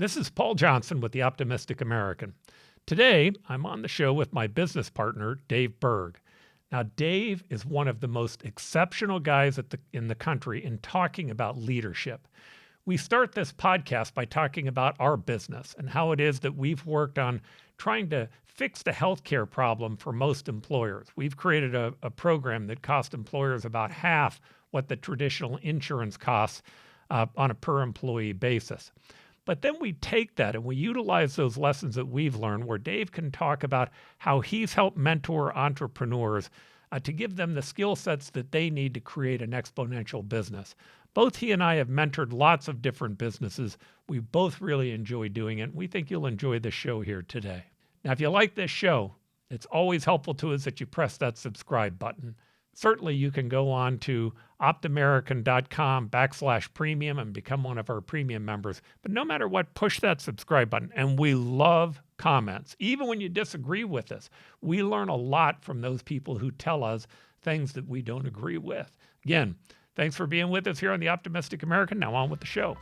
This is Paul Johnson with the Optimistic American. Today, I'm on the show with my business partner, Dave Berg. Now, Dave is one of the most exceptional guys in the country in talking about leadership. We start this podcast by talking about our business and how it is that we've worked on trying to fix the healthcare problem for most employers. We've created a program that costs employers about half what the traditional insurance costs on a per employee basis. But then we take that and we utilize those lessons that we've learned where Dave can talk about how he's helped mentor entrepreneurs to give them the skill sets that they need to create an exponential business. Both he and I have mentored lots of different businesses. We both really enjoy doing it. We think you'll enjoy the show here today. Now, if you like this show, it's always helpful to us that you press that subscribe button. Certainly, you can go on to optamerican.com/premium and become one of our premium members. But no matter what, push that subscribe button. And we love comments. Even when you disagree with us, we learn a lot from those people who tell us things that we don't agree with. Again, thanks for being with us here on the Optimistic American. Now on with the show.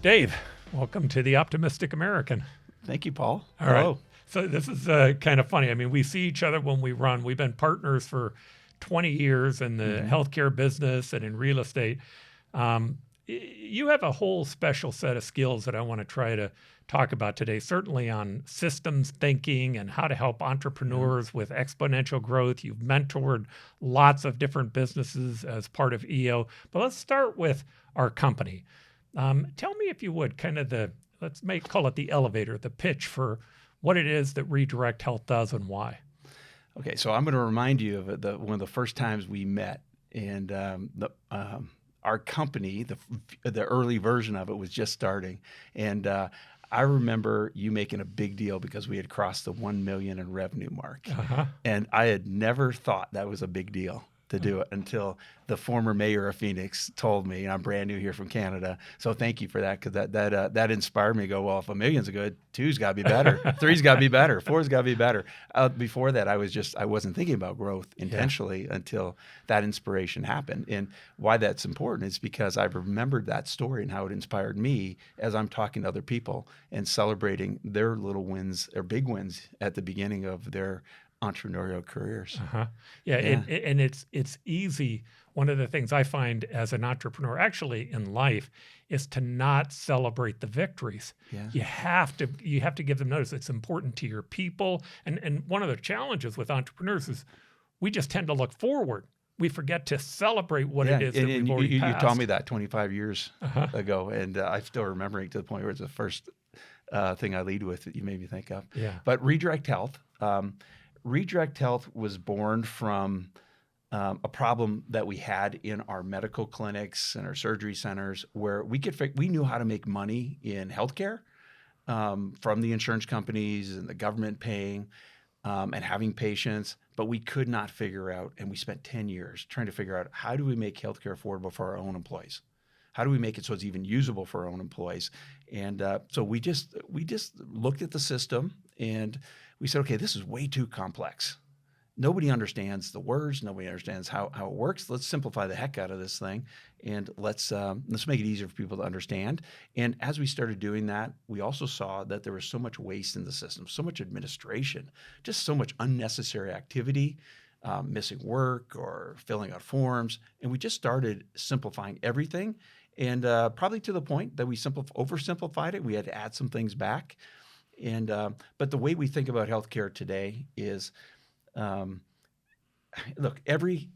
Dave, welcome to the Optimistic American. Thank you, Paul. All right. So this is kind of funny. I mean, we see each other when we run. We've been partners for 20 years in the healthcare business and in real estate. You have a whole special set of skills that I want to try to talk about today, certainly on systems thinking and how to help entrepreneurs with exponential growth. You've mentored lots of different businesses as part of EO. But let's start with our company. Tell me, if you would, kind of call it the elevator, the pitch for what it is that Redirect Health does and why. Okay, so I'm going to remind you of one of the first times we met, and our company, the early version of it was just starting, and I remember you making a big deal because we had crossed the 1 million in revenue mark, and I had never thought that was a big deal to do it until the former mayor of Phoenix told me, and I'm brand new here from Canada. So thank you for that, because that inspired me to go, well, if 1 million's good, 2's got to be better, 3's got to be better, 4's got to be better. Before that, I wasn't thinking about growth intentionally until that inspiration happened. And why that's important is because I've remembered that story and how it inspired me as I'm talking to other people and celebrating their little wins or big wins at the beginning of their entrepreneurial careers. And it's easy. One of the things I find as an entrepreneur, actually in life, is to not celebrate the victories. You have to give them notice. It's important to your people. And one of the challenges with entrepreneurs is we just tend to look forward. We forget to celebrate what it is that we've already passed. You told me that 25 years ago, and I'm still remembering to the point where it's the first thing I lead with that you made me think of. But Redirect Health. Redirect Health was born from a problem that we had in our medical clinics and our surgery centers, where we knew how to make money in healthcare from the insurance companies and the government paying and having patients, but we could not figure out, and we spent 10 years trying to figure out, how do we make healthcare affordable for our own employees? How do we make it so it's even usable for our own employees? And so we just looked at the system and we said, okay, this is way too complex. Nobody understands the words. Nobody understands how it works. Let's simplify the heck out of this thing, and let's make it easier for people to understand. And as we started doing that, we also saw that there was so much waste in the system, so much administration, just so much unnecessary activity, missing work or filling out forms. And we just started simplifying everything, and probably to the point that we oversimplified it. We had to add some things back. And but the way we think about healthcare today is, look, every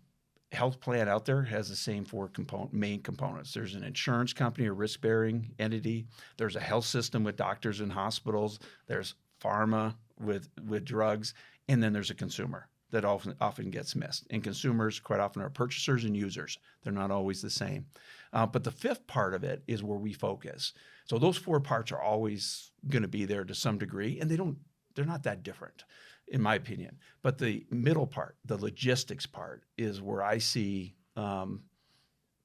health plan out there has the same four main components. There's an insurance company or risk-bearing entity. There's a health system with doctors and hospitals. There's pharma with drugs, and then there's a consumer that often gets missed. And consumers quite often are purchasers and users. They're not always the same. But the fifth part of it is where we focus. So those four parts are always going to be there to some degree, and they're not that different, in my opinion. But the middle part, the logistics part, is where I see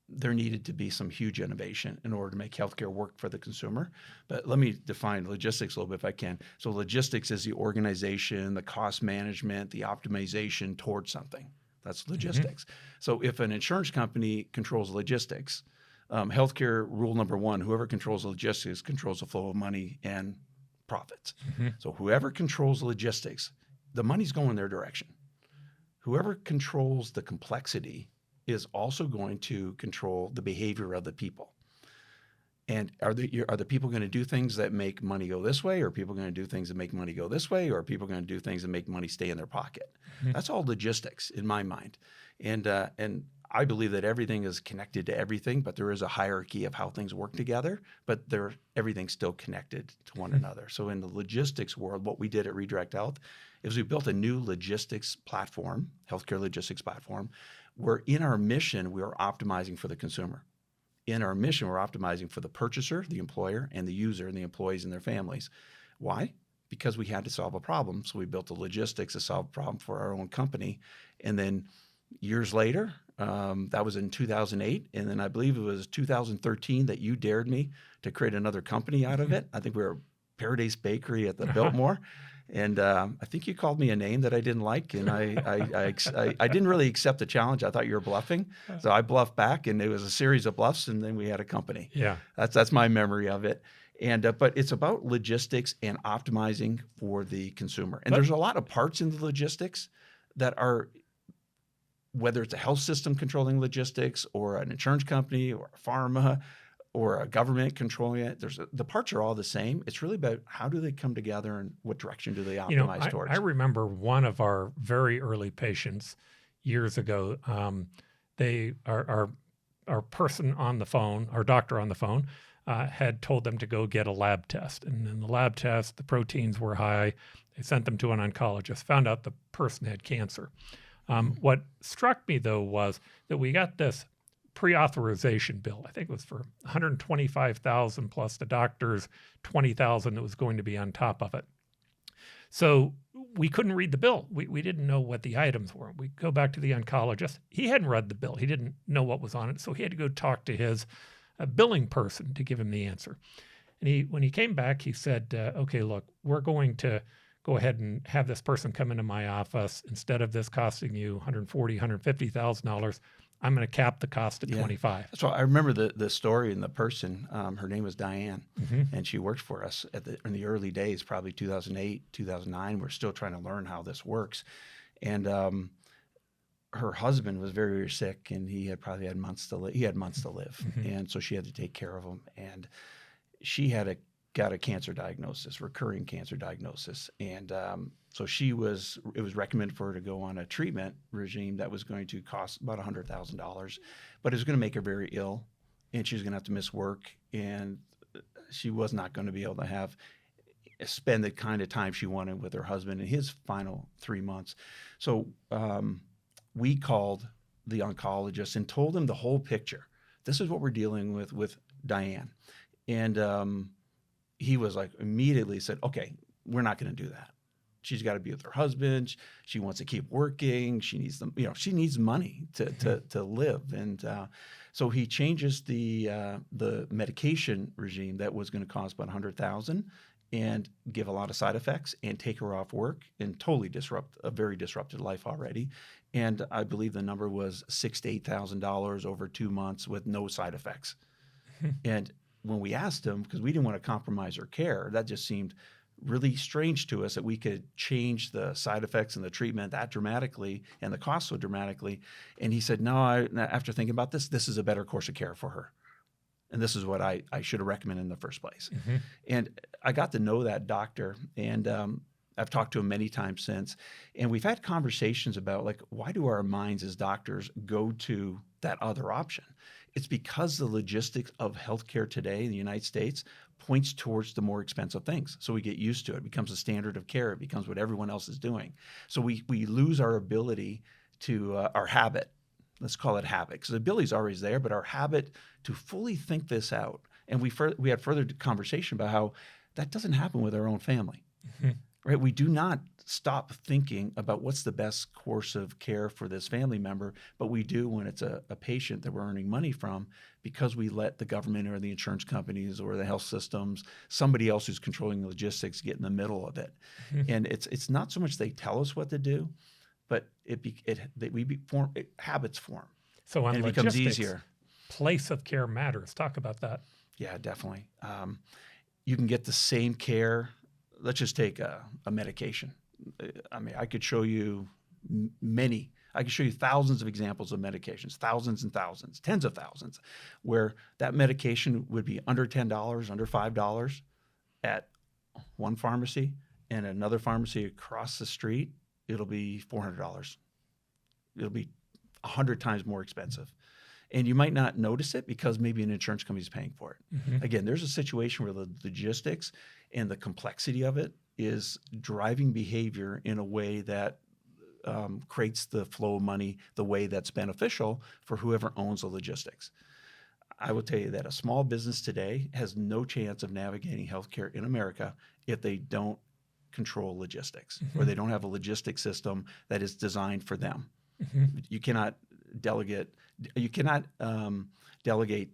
there needed to be some huge innovation in order to make healthcare work for the consumer. But let me define logistics a little bit if I can. So logistics is the organization, the cost management, the optimization towards something. That's logistics. So if an insurance company controls logistics, healthcare rule number one, whoever controls logistics controls the flow of money and profits. So whoever controls logistics, the money's going their direction. Whoever controls the complexity is also going to control the behavior of the people. And are the people going to do things that make money go this way? Or are people going to do things that make money go this way? Or are people going to do things that make money stay in their pocket? That's all logistics in my mind. And I believe that everything is connected to everything, but there is a hierarchy of how things work together, but everything's still connected to one another. So in the logistics world, what we did at Redirect Health is we built a new logistics platform, healthcare logistics platform, where in our mission, we are optimizing for the consumer. In our mission, we're optimizing for the purchaser, the employer, and the user, and the employees and their families. Why? Because we had to solve a problem. So we built the logistics to solve a problem for our own company. And then years later, that was in 2008. And then I believe it was 2013 that you dared me to create another company out of it. I think we were Paradise Bakery at the Biltmore. And I think you called me a name that I didn't like, and I didn't really accept the challenge. I thought you were bluffing, so I bluffed back, and it was a series of bluffs, and then we had a company. Yeah, that's my memory of it. And but it's about logistics and optimizing for the consumer. And there's a lot of parts in the logistics that are, whether it's a health system controlling logistics, or an insurance company, or a pharma, or a government controlling it. The parts are all the same. It's really about how do they come together and what direction do they optimize towards. I remember one of our very early patients years ago. Our person on the phone, our doctor on the phone, had told them to go get a lab test. And in the lab test, the proteins were high. They sent them to an oncologist, found out the person had cancer. What struck me, though, was that we got this pre-authorization bill. I think it was for $125,000 plus the doctor's $20,000 that was going to be on top of it. So we couldn't read the bill. We didn't know what the items were. We go back to the oncologist. He hadn't read the bill. He didn't know what was on it. So he had to go talk to his billing person to give him the answer. And when he came back, he said, okay, look, we're going to go ahead and have this person come into my office. Instead of this costing you $140,000, $150,000, I'm going to cap the cost at $25,000. So I remember the story and the person. Her name was Diane, and she worked for us in the early days, probably 2008, 2009. We're still trying to learn how this works, and her husband was very, very sick, and he had probably had months to live. He had months to live, and so she had to take care of him. And she got a cancer diagnosis, recurring cancer diagnosis, and so it was recommended for her to go on a treatment regime that was going to cost about $100,000, but it was going to make her very ill, and she was going to have to miss work, and she was not going to be able to spend the kind of time she wanted with her husband in his final 3 months. So we called the oncologist and told him the whole picture. This is what we're dealing with Diane, and he was like, immediately said, okay, we're not going to do that. She's got to be with her husband. She wants to keep working. She needs them. She needs money to live. And so he changes the medication regime that was going to cost about $100,000 and give a lot of side effects and take her off work and totally disrupt a very disrupted life already. And I believe the number was $6,000 to $8,000 over 2 months with no side effects. And when we asked him, because we didn't want to compromise her care, that just seemed really strange to us that we could change the side effects and the treatment that dramatically and the cost so dramatically. And he said, no, after thinking about this is a better course of care for her. And this is what I should have recommended in the first place. And I got to know that doctor, and I've talked to him many times since. And we've had conversations about, like, why do our minds as doctors go to that other option? It's because the logistics of healthcare today in the United States points towards the more expensive things. So we get used to it. It becomes a standard of care. It becomes what everyone else is doing. So we lose our ability to, our habit, let's call it habit, because the ability is always there, but our habit to fully think this out. And we had further conversation about how that doesn't happen with our own family. right? We do not stop thinking about what's the best course of care for this family member, but we do when it's a patient that we're earning money from, because we let the government or the insurance companies or the health systems, somebody else who's controlling the logistics, get in the middle of it. And it's not so much they tell us what to do, but habits form. So on and it logistics, becomes easier. Place of care matters. Talk about that. Yeah, definitely. You can get the same care. Let's just take a medication. I mean, I could show you thousands of examples of medications, thousands and thousands, tens of thousands, where that medication would be under $10, under $5 at one pharmacy, and another pharmacy across the street, it'll be $400. It'll be 100 times more expensive. And you might not notice it because maybe an insurance company is paying for it. Again, there's a situation where the logistics and the complexity of it is driving behavior in a way that creates the flow of money the way that's beneficial for whoever owns the logistics. I will tell you that a small business today has no chance of navigating healthcare in America if they don't control logistics, or they don't have a logistics system that is designed for them. You cannot delegate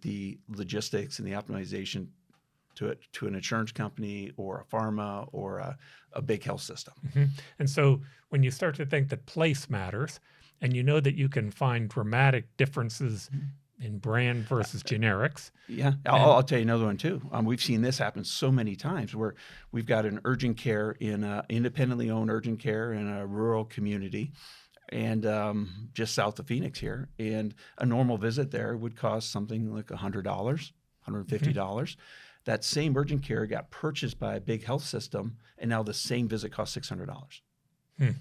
the logistics and the optimization to an insurance company or a pharma or a big health system. And so when you start to think that place matters, and you know that you can find dramatic differences in brand versus generics. Yeah, I'll tell you another one too. We've seen this happen so many times where we've got an urgent care in independently owned urgent care in a rural community, and just south of Phoenix here. And a normal visit there would cost something like $100, $150. That same urgent care got purchased by a big health system, and now the same visit costs $600. I mean,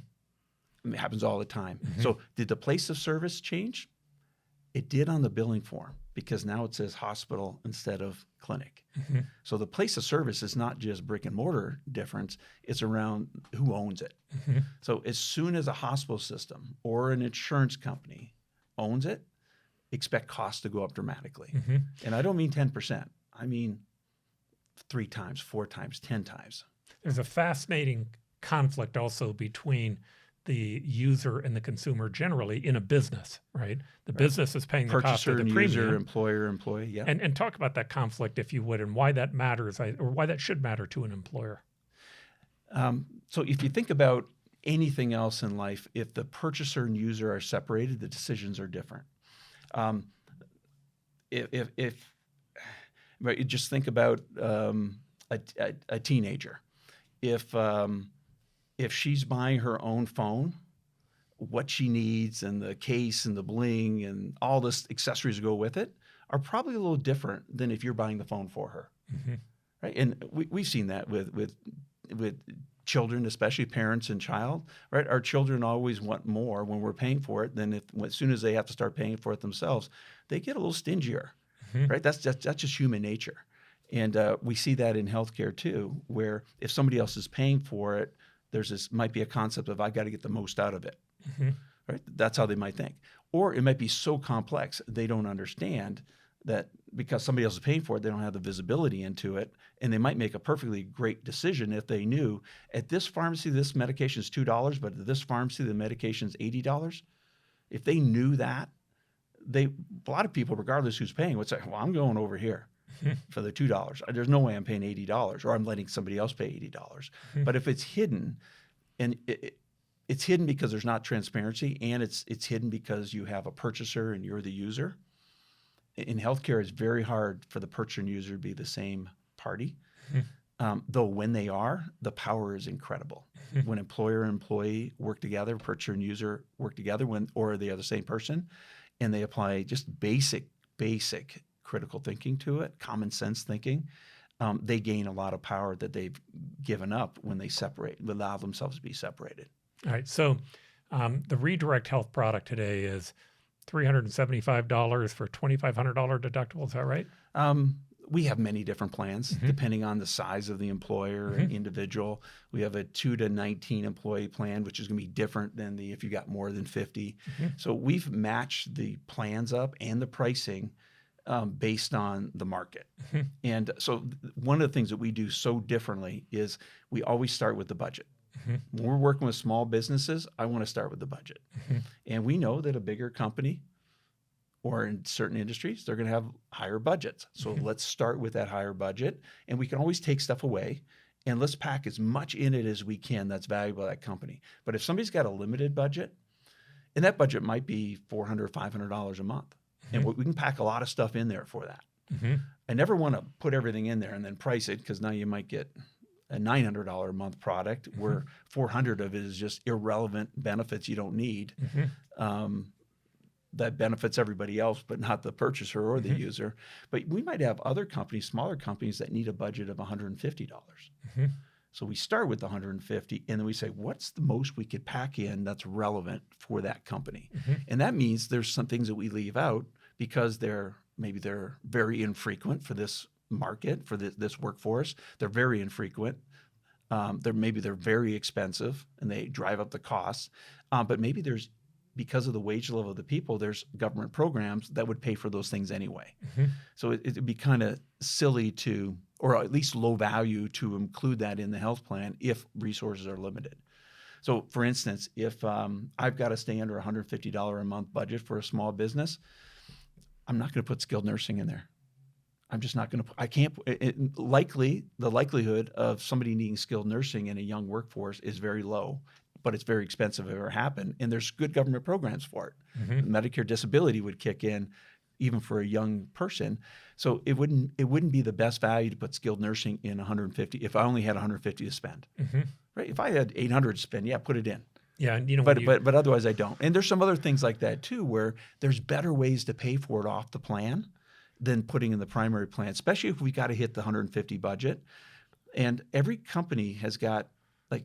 it happens all the time. So did the place of service change? It did on the billing form, because now it says hospital instead of clinic. So the place of service is not just brick and mortar difference, it's around who owns it. So as soon as a hospital system or an insurance company owns it, expect costs to go up dramatically. And I don't mean 10%. I mean 3 times, 4 times, 10 times. There's a fascinating conflict also between the user and the consumer generally in a business, right? The business is paying the cost of the premium. Purchaser, user, employer, employee, yeah. And talk about that conflict, if you would, and why that matters, or why that should matter to an employer. So if you think about anything else in life, if the purchaser and user are separated, the decisions are different. But you just think about a teenager. If she's buying her own phone, what she needs and the case and the bling and all the accessories that go with it are probably a little different than if you're buying the phone for her, right? And we've seen that with children, especially parents and child, right? Our children always want more when we're paying for it than as soon as they have to start paying for it themselves, they get a little stingier, right? That's just human nature. And we see that in healthcare too, where if somebody else is paying for it, might be a concept of I've got to get the most out of it, right? That's how they might think. Or it might be so complex they don't understand that because somebody else is paying for it, they don't have the visibility into it, and they might make a perfectly great decision if they knew at this pharmacy this medication is $2, but at this pharmacy the medication is $80. If they knew that, a lot of people, regardless who's paying, would say, "Well, I'm going over here." For the $2. There's no way I'm paying $80, or I'm letting somebody else pay $80. But if it's hidden, and it's hidden because there's not transparency, and it's hidden because you have a purchaser and you're the user. In healthcare, it's very hard for the purchaser and user to be the same party. Though when they are, the power is incredible. When employer and employee work together, purchaser and user work together, or they are the same person, and they apply just basic critical thinking to it, common sense thinking, they gain a lot of power that they've given up when they allow themselves to be separated. All right. So the Redirect Health product today is $375 for $2,500 deductible. Is that right? We have many different plans depending on the size of the employer and individual. We have a 2 to 19 employee plan, which is going to be different than if you got more than 50. So we've matched the plans up and the pricing based on the market. And so one of the things that we do so differently is we always start with the budget. When we're working with small businesses, I want to start with the budget. And we know that a bigger company or in certain industries, they're going to have higher budgets. So let's start with that higher budget. And we can always take stuff away. And let's pack as much in it as we can that's valuable to that company. But if somebody's got a limited budget, and that budget might be $400, $500 a month, and we can pack a lot of stuff in there for that. I never want to put everything in there and then price it, because now you might get a $900 a month product where 400 of it is just irrelevant benefits you don't need. That benefits everybody else, but not the purchaser or the user. But we might have other companies, smaller companies, that need a budget of $150. So we start with the 150, and then we say, what's the most we could pack in that's relevant for that company? And that means there's some things that we leave out because maybe they're very infrequent for this market, for this workforce. They're very infrequent. Maybe they're very expensive and they drive up the costs. But maybe because of the wage level of the people, there's government programs that would pay for those things anyway. So it'd be kind of silly or at least low value to include that in the health plan if resources are limited. So for instance, if I've got to stay under $150 a month budget for a small business, I'm not going to put skilled nursing in there. I'm just not going to. I can't. The likelihood of somebody needing skilled nursing in a young workforce is very low, but it's very expensive if it ever happened. And there's good government programs for it. Medicare disability would kick in even for a young person. So it wouldn't be the best value to put skilled nursing in 150 if I only had 150 to spend. Right? If I had 800 to spend, put it in. Yeah, but otherwise I don't. And there's some other things like that too, where there's better ways to pay for it off the plan than putting in the primary plan, especially if we got to hit the 150 budget. And every company has got,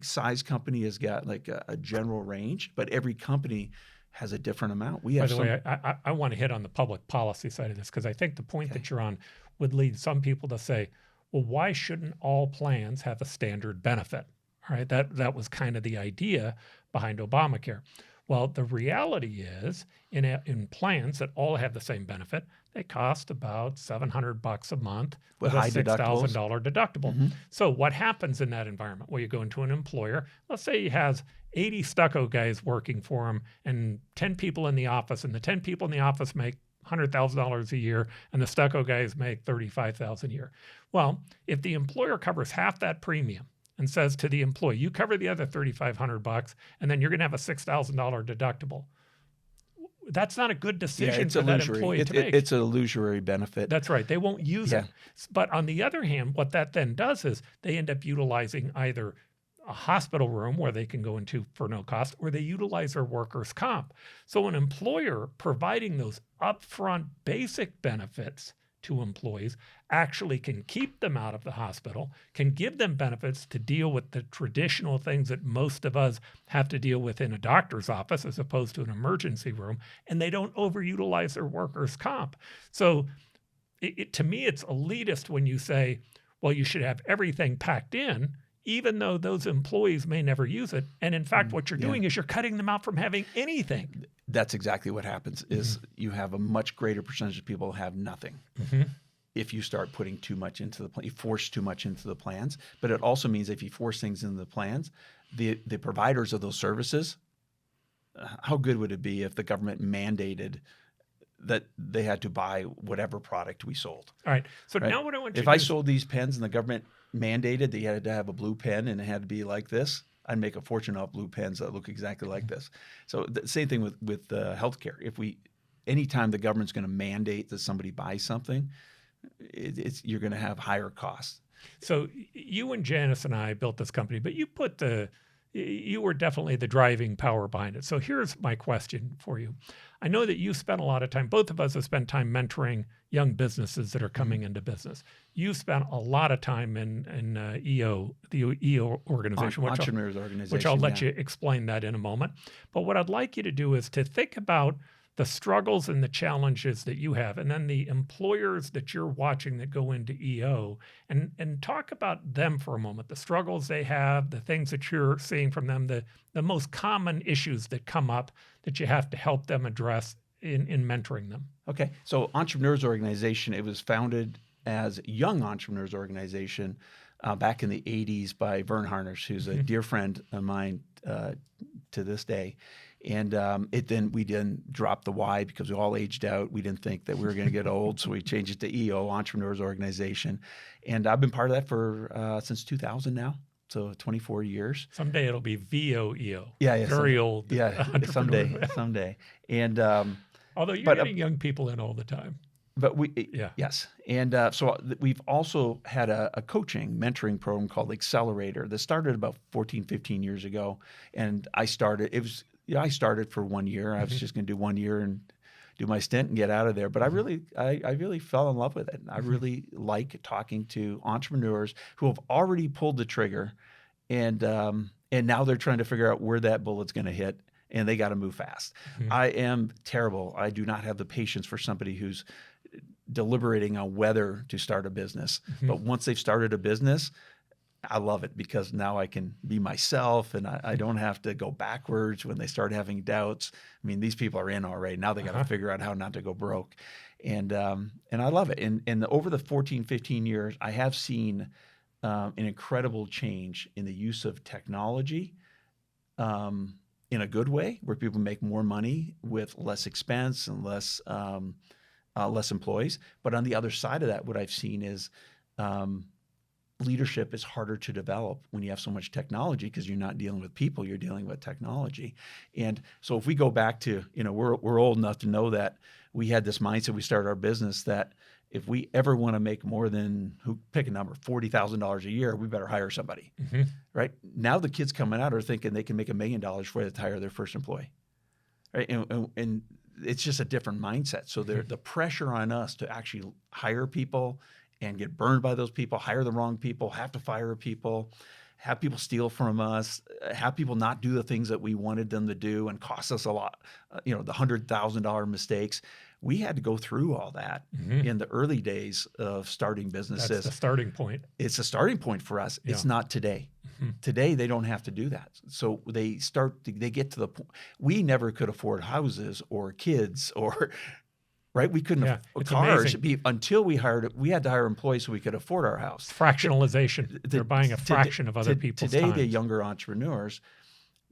size company has got a general range, but every company has a different amount. By the way, I want to hit on the public policy side of this, because I think the point that you're on would lead some people to say, well, why shouldn't all plans have a standard benefit? All right, that was kind of the idea behind Obamacare. Well, the reality is in plans that all have the same benefit, they cost about $700 a month with a $6,000 deductible. So what happens in that environment? Well, you go into an employer, let's say he has 80 stucco guys working for him and 10 people in the office, and the 10 people in the office make $100,000 a year, and the stucco guys make $35,000 a year. Well, if the employer covers half that premium and says to the employee, you cover the other $3,500, and then you're going to have a $6,000 deductible, that's not a good decision for that employee to make. It's an illusory benefit. That's right. They won't use it. But on the other hand, what that then does is they end up utilizing either a hospital room where they can go into for no cost, or they utilize their workers' comp. So an employer providing those upfront basic benefits to employees actually can keep them out of the hospital, can give them benefits to deal with the traditional things that most of us have to deal with in a doctor's office as opposed to an emergency room, and they don't overutilize their workers' comp. So to me, it's elitist when you say, well, you should have everything packed in, even though those employees may never use it. And in fact, what you're doing is you're cutting them out from having anything. That's exactly what happens is you have a much greater percentage of people have nothing. If you start putting too much into the plan, you force too much into the plans. But it also means if you force things into the plans, the providers of those services, how good would it be if the government mandated that they had to buy whatever product we sold? All right. So now what I want you to do, if I sold these pens and the government mandated that you had to have a blue pen and it had to be like this, I'd make a fortune off blue pens that look exactly like this. So the same thing with healthcare. Anytime the government's going to mandate that somebody buy something, you're going to have higher costs. So you and Janice and I built this company, but you were definitely the driving power behind it. So here's my question for you. I know that you spent a lot of time, both of us have spent time mentoring young businesses that are coming into business. You spent a lot of time in EO, the EO organization, Entrepreneurs Organization, which I'll let you explain that in a moment. But what I'd like you to do is to think about the struggles and the challenges that you have, and then the employers that you're watching that go into EO, and talk about them for a moment, the struggles they have, the things that you're seeing from them, the most common issues that come up that you have to help them address in mentoring them. Okay. So Entrepreneurs Organization, it was founded as Young Entrepreneurs Organization back in the 80s by Vern Harnish, who's a dear friend of mine to this day. And we didn't drop the Y because we all aged out. We didn't think that we were going to get old, so we changed it to EO, Entrepreneurs Organization. And I've been part of that for since 2000 now, so 24 years. Someday it'll be VOEO. Yeah, very old. Yeah, someday. And although you're getting young people in all the time. But yes. And so we've also had a coaching, mentoring program called Accelerator that started about 14, 15 years ago. And I started for 1 year. I was just going to do 1 year and do my stint and get out of there. But I really fell in love with it. I really like talking to entrepreneurs who have already pulled the trigger and now they're trying to figure out where that bullet's going to hit. And they got to move fast. I am terrible. I do not have the patience for somebody who's deliberating on whether to start a business. But once they've started a business, I love it because now I can be myself and I don't have to go backwards when they start having doubts. I mean, these people are in already. Now they got to figure out how not to go broke. And I love it. And over the 14, 15 years, I have seen an incredible change in the use of technology in a good way, where people make more money with less expense and less employees. But on the other side of that, what I've seen is leadership is harder to develop when you have so much technology because you're not dealing with people, you're dealing with technology. And so if we go back to, we're old enough to know that we had this mindset, we started our business, that if we ever want to make more than, pick a number, $40,000 a year, we better hire somebody, right? Now the kids coming out are thinking they can make $1 million before they hire their first employee, right? And it's just a different mindset. So the pressure on us to actually hire people and get burned by those people, hire the wrong people, have to fire people, have people steal from us, have people not do the things that we wanted them to do and cost us a lot, the $100,000 mistakes. We had to go through all that in the early days of starting businesses. That's the starting point. It's a starting point for us. Yeah. It's not today. Today, they don't have to do that. So they get to the point. We never could afford houses or kids or, right? We couldn't afford cars until we had to hire employees so we could afford our house. Fractionalization. They're buying a fraction of other people's time. Today, times. the younger entrepreneurs,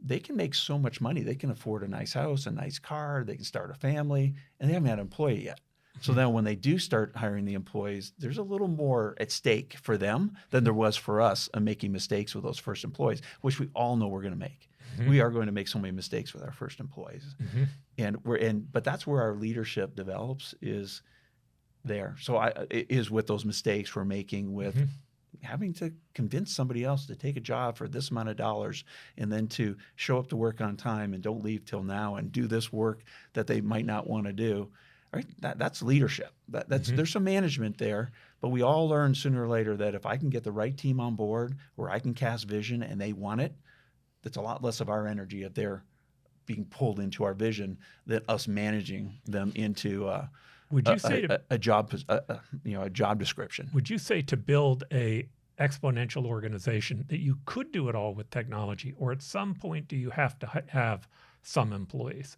they can make so much money. They can afford a nice house, a nice car. They can start a family, and they haven't had an employee yet. So then when they do start hiring the employees, there's a little more at stake for them than there was for us in making mistakes with those first employees, which we all know we're going to make. We are going to make so many mistakes with our first employees. But that's where our leadership develops, is there. So is with those mistakes we're making with having to convince somebody else to take a job for this amount of dollars and then to show up to work on time and don't leave till now and do this work that they might not want to do. Right? That's leadership. There's some management there, but we all learn sooner or later that if I can get the right team on board where I can cast vision and they want it, that's a lot less of our energy if they're being pulled into our vision than us managing them into a job description. Would you say to build a exponential organization that you could do it all with technology, or at some point do you have to have some employees?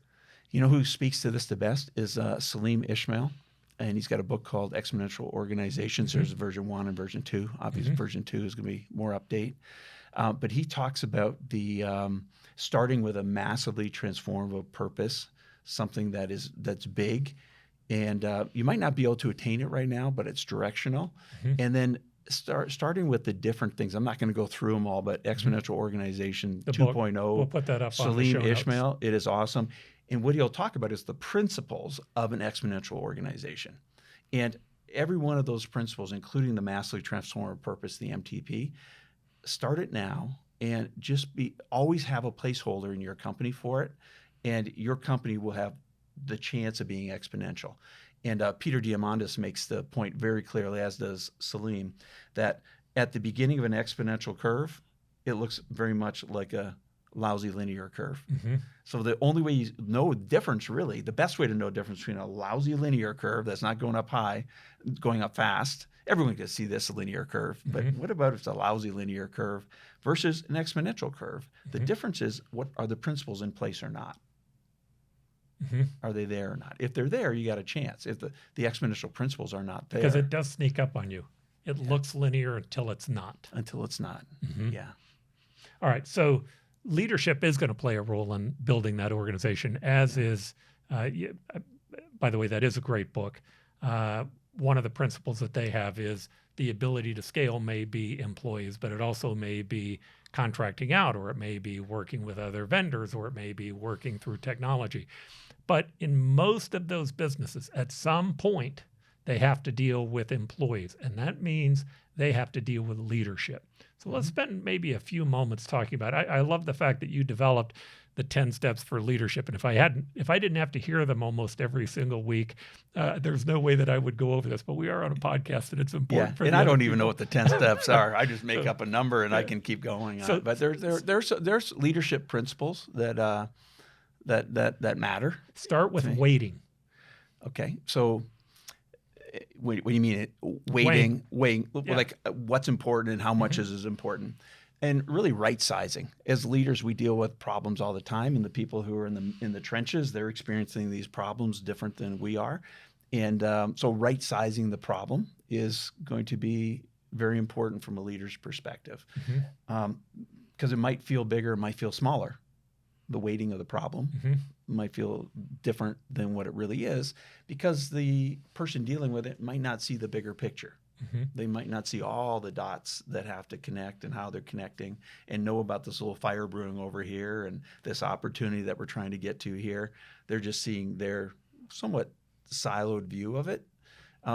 You know who speaks to this the best is Salim Ismail, and he's got a book called Exponential Organizations. There's version 1 and version 2. Obviously, version 2 is going to be more update. But he talks about the starting with a massively transformative purpose, something that's big, and you might not be able to attain it right now, but it's directional. And then starting with the different things. I'm not going to go through them all, but Exponential Organization 2.0. We'll put that up on the Salim show Ismail. notes. It is awesome. And what he'll talk about is the principles of an exponential organization. And every one of those principles, including the massively transformative purpose, the MTP, start it now and just always have a placeholder in your company for it. And your company will have the chance of being exponential. And Peter Diamandis makes the point very clearly, as does Salim, that at the beginning of an exponential curve, it looks very much like a lousy linear curve. So the only way you know the difference, really, the best way to know the difference between a lousy linear curve that's not going up high, going up fast, everyone can see this linear curve, but what about if it's a lousy linear curve versus an exponential curve? The difference is, what are the principles in place or not? Are they there or not? If they're there, you got a chance. If the exponential principles are not there. Because it does sneak up on you. It looks linear until it's not. Until it's not. Yeah. All right. So leadership is going to play a role in building that organization, as is, by the way, that is a great book. One of the principles that they have is the ability to scale may be employees, but it also may be contracting out, or it may be working with other vendors, or it may be working through technology. But in most of those businesses, at some point, they have to deal with employees, and that means they have to deal with leadership. So let's spend maybe a few moments talking about it. I love the fact that you developed the 10 steps for leadership. And if I didn't have to hear them almost every single week, there's no way that I would go over this. But we are on a podcast, and it's important. And I don't even know what the 10 steps are. I just make up a number, and I can keep going. But there's leadership principles that matter. Start with waiting. Okay, so. What do you mean? Weighing, like what's important and how much is important, and really right sizing. As leaders, we deal with problems all the time, and the people who are in the trenches, they're experiencing these problems different than we are, and so right sizing the problem is going to be very important from a leader's perspective, because it might feel bigger, it might feel smaller. The weighting of the problem might feel different than what it really is, because the person dealing with it might not see the bigger picture. They might not see all the dots that have to connect and how they're connecting, and know about this little fire brewing over here and this opportunity that we're trying to get to here. They're just seeing their somewhat siloed view of it.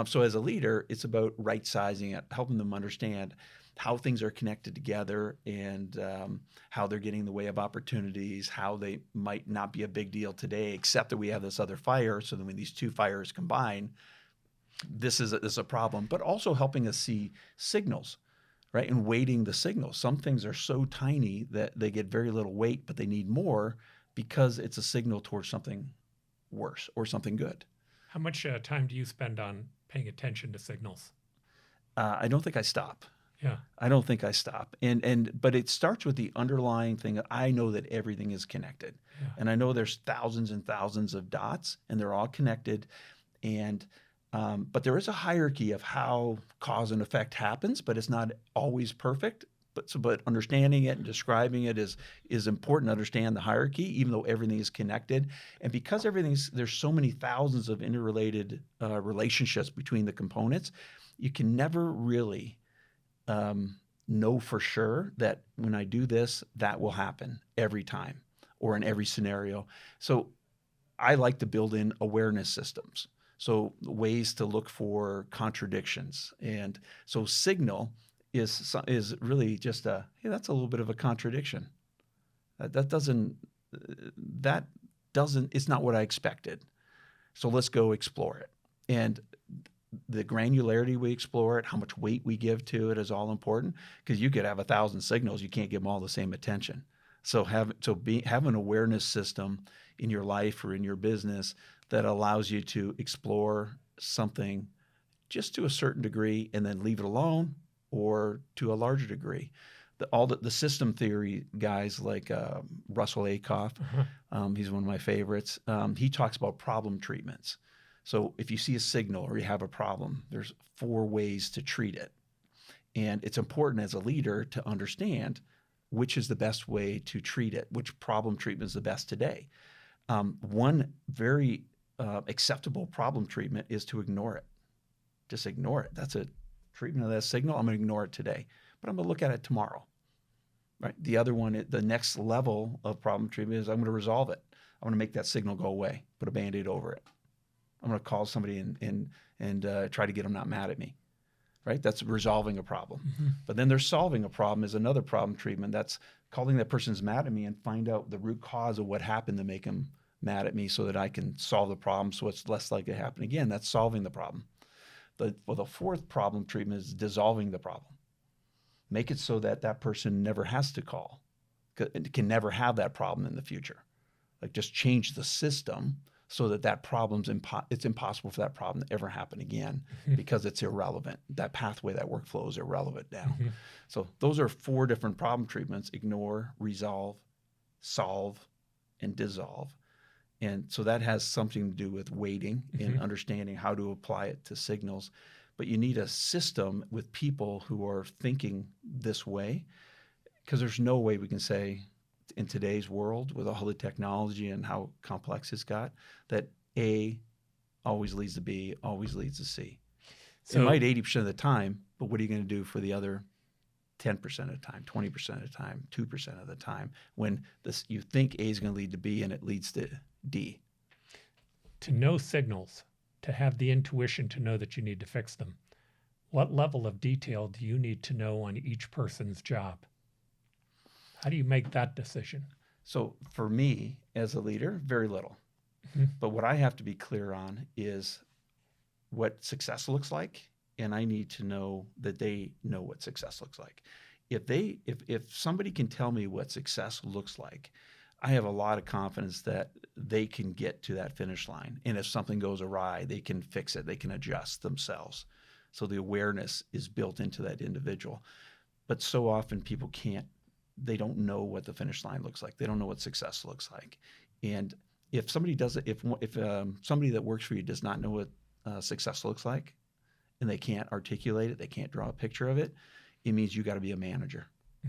So as a leader, it's about right sizing it, helping them understand how things are connected together, and how they're getting in the way of opportunities, how they might not be a big deal today, except that we have this other fire. So then when these two fires combine, this is a problem. But also helping us see signals, right? And weighting the signals. Some things are so tiny that they get very little weight, but they need more because it's a signal towards something worse or something good. How much time do you spend on paying attention to signals? I don't think I stop. Yeah. I don't think I stop. But it starts with the underlying thing that I know that everything is connected. Yeah. And I know there's thousands and thousands of dots, and they're all connected. And but there is a hierarchy of how cause and effect happens, but it's not always perfect. But understanding it and describing it is important to understand the hierarchy, even though everything is connected. And because there's so many thousands of interrelated relationships between the components, you can never really know for sure that when I do this, that will happen every time or in every scenario. So I like to build in awareness systems. So ways to look for contradictions. And so signal is really just hey, that's a little bit of a contradiction. It's not what I expected. So let's go explore it. And the granularity we explore it, how much weight we give to it is all important, because you could have 1,000 signals, you can't give them all the same attention. So have an awareness system in your life or in your business that allows you to explore something just to a certain degree and then leave it alone, or to a larger degree. The system theory guys like Russell Acuff, he's one of my favorites. He talks about problem treatments. So if you see a signal or you have a problem, there's 4 ways to treat it. And it's important as a leader to understand which is the best way to treat it, which problem treatment is the best today. One very acceptable problem treatment is to ignore it. Just ignore it. That's a treatment of that signal. I'm going to ignore it today, but I'm going to look at it tomorrow. Right? The other one, the next level of problem treatment is I'm going to resolve it. I'm going to make that signal go away, put a Band-Aid over it. I'm going to call somebody and try to get them not mad at me, right? That's resolving a problem. But then there's solving a problem is another problem treatment. That's calling that person's mad at me and find out the root cause of what happened to make them mad at me so that I can solve the problem so it's less likely to happen again. That's solving the problem. The 4th problem treatment is dissolving the problem. Make it so that that person never has to call, can never have that problem in the future. Like just change the system so that problem's it's impossible for that problem to ever happen again because it's irrelevant. That pathway, that workflow is irrelevant now. So those are 4 different problem treatments: ignore, resolve, solve, and dissolve. And so that has something to do with weighting and understanding how to apply it to signals. but you need a system with people who are thinking this way, because there's no way we can say in today's world with all the technology and how complex it's got that A always leads to B, always leads to C. So, it might 80% of the time, but what are you going to do for the other 10% of the time, 20% of the time, 2% of the time when you think A is going to lead to B and it leads to D? To know signals, to have the intuition to know that you need to fix them, what level of detail do you need to know on each person's job? How do you make that decision? So for me as a leader, very little. But what I have to be clear on is what success looks like, and I need to know that they know what success looks like. If somebody can tell me what success looks like, I have a lot of confidence that they can get to that finish line. And if something goes awry, they can fix it. They can adjust themselves. So the awareness is built into that individual. But so often people they don't know what the finish line looks like. They don't know what success looks like. And if somebody does it, if somebody that works for you does not know what success looks like, and they can't articulate it, they can't draw a picture of it, it means you got to be a manager,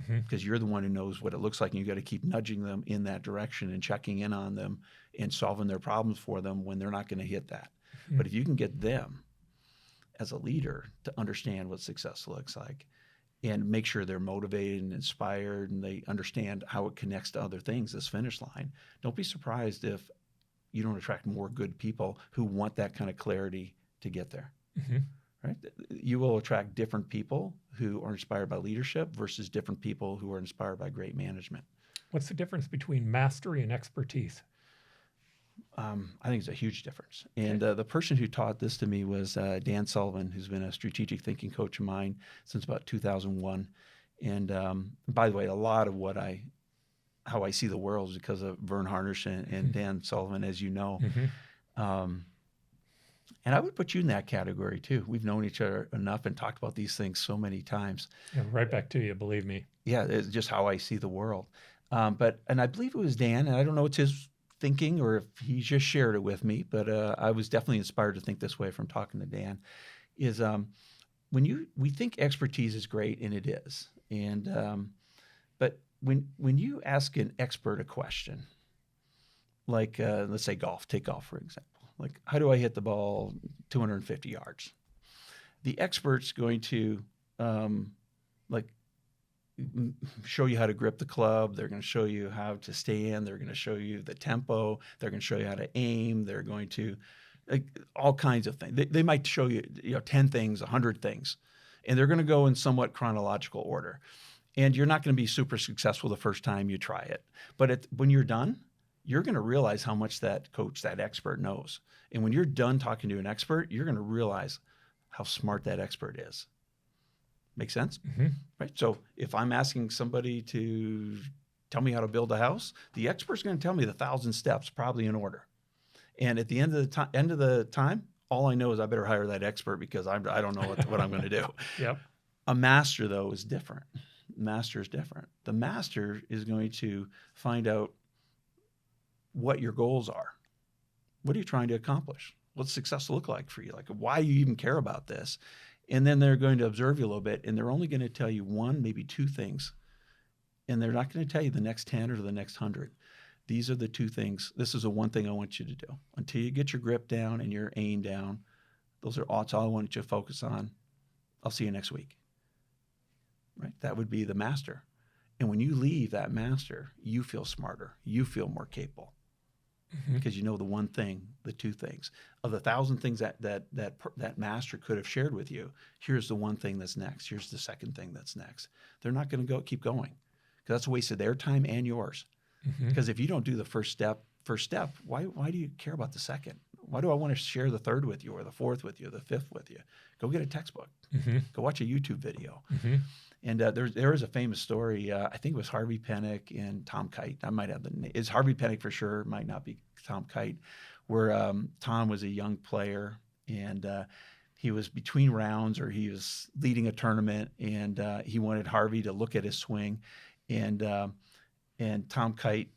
because you're the one who knows what it looks like, and you got to keep nudging them in that direction and checking in on them and solving their problems for them when they're not going to hit that. But if you can get them as a leader to understand what success looks like and make sure they're motivated and inspired and they understand how it connects to other things, this finish line, don't be surprised if you don't attract more good people who want that kind of clarity to get there. Right? You will attract different people who are inspired by leadership versus different people who are inspired by great management. What's the difference between mastery and expertise? I think it's a huge difference. And the person who taught this to me was Dan Sullivan, who's been a strategic thinking coach of mine since about 2001. And by the way, a lot of how I see the world is because of Vern Harnish and Dan Sullivan, as you know. And I would put you in that category too. We've known each other enough and talked about these things so many times. Yeah, right back to you, believe me. Yeah, it's just how I see the world. And I believe it was Dan, and I don't know it's his thinking or if he just shared it with me, but I was definitely inspired to think this way from talking to Dan, is we think expertise is great, and it is. But when you ask an expert a question, like let's say golf, take golf for example. Like, how do I hit the ball 250 yards? The expert's going to show you how to grip the club. They're going to show you how to stand. They're going to show you the tempo. They're going to show you how to aim. They're going to all kinds of things. They might show you 10 things, 100 things, and they're going to go in somewhat chronological order. And you're not going to be super successful the first time you try it. But when you're done, you're going to realize how much that coach, that expert knows. And when you're done talking to an expert, you're going to realize how smart that expert is. Make sense? Right? So if I'm asking somebody to tell me how to build a house, the expert's going to tell me the 1,000 steps, probably in order. And at the end of the time, all I know is I better hire that expert because I don't know what I'm going to do. Yep. A master, though, is different. Master is different. The master is going to find out what your goals are. What are you trying to accomplish? What's success look like for you? Like, why you even care about this? And then they're going to observe you a little bit, and they're only going to tell you one, maybe two things. And they're not going to tell you the next 10 or the next 100. These are the two things. This is the one thing I want you to do. Until you get your grip down and your aim down, that's all I want you to focus on. I'll see you next week. Right? That would be the master. And when you leave that master, you feel smarter. You feel more capable. Because you know the one thing, the two things. Of the 1,000 things that master could have shared with you, here's the one thing that's next. Here's the second thing that's next. They're not going to keep going, because that's a waste of their time and yours. Because if you don't do the first step, why do you care about the second? Why do I want to share the third with you, or the fourth with you, or the fifth with you? Go get a textbook. Go watch a YouTube video. And there is a famous story. I think it was Harvey Penick and Tom Kite. I might have the name. It's Harvey Penick for sure. It might not be Tom Kite. Where Tom was a young player, and he was between rounds, or he was leading a tournament, and he wanted Harvey to look at his swing, and Tom Kite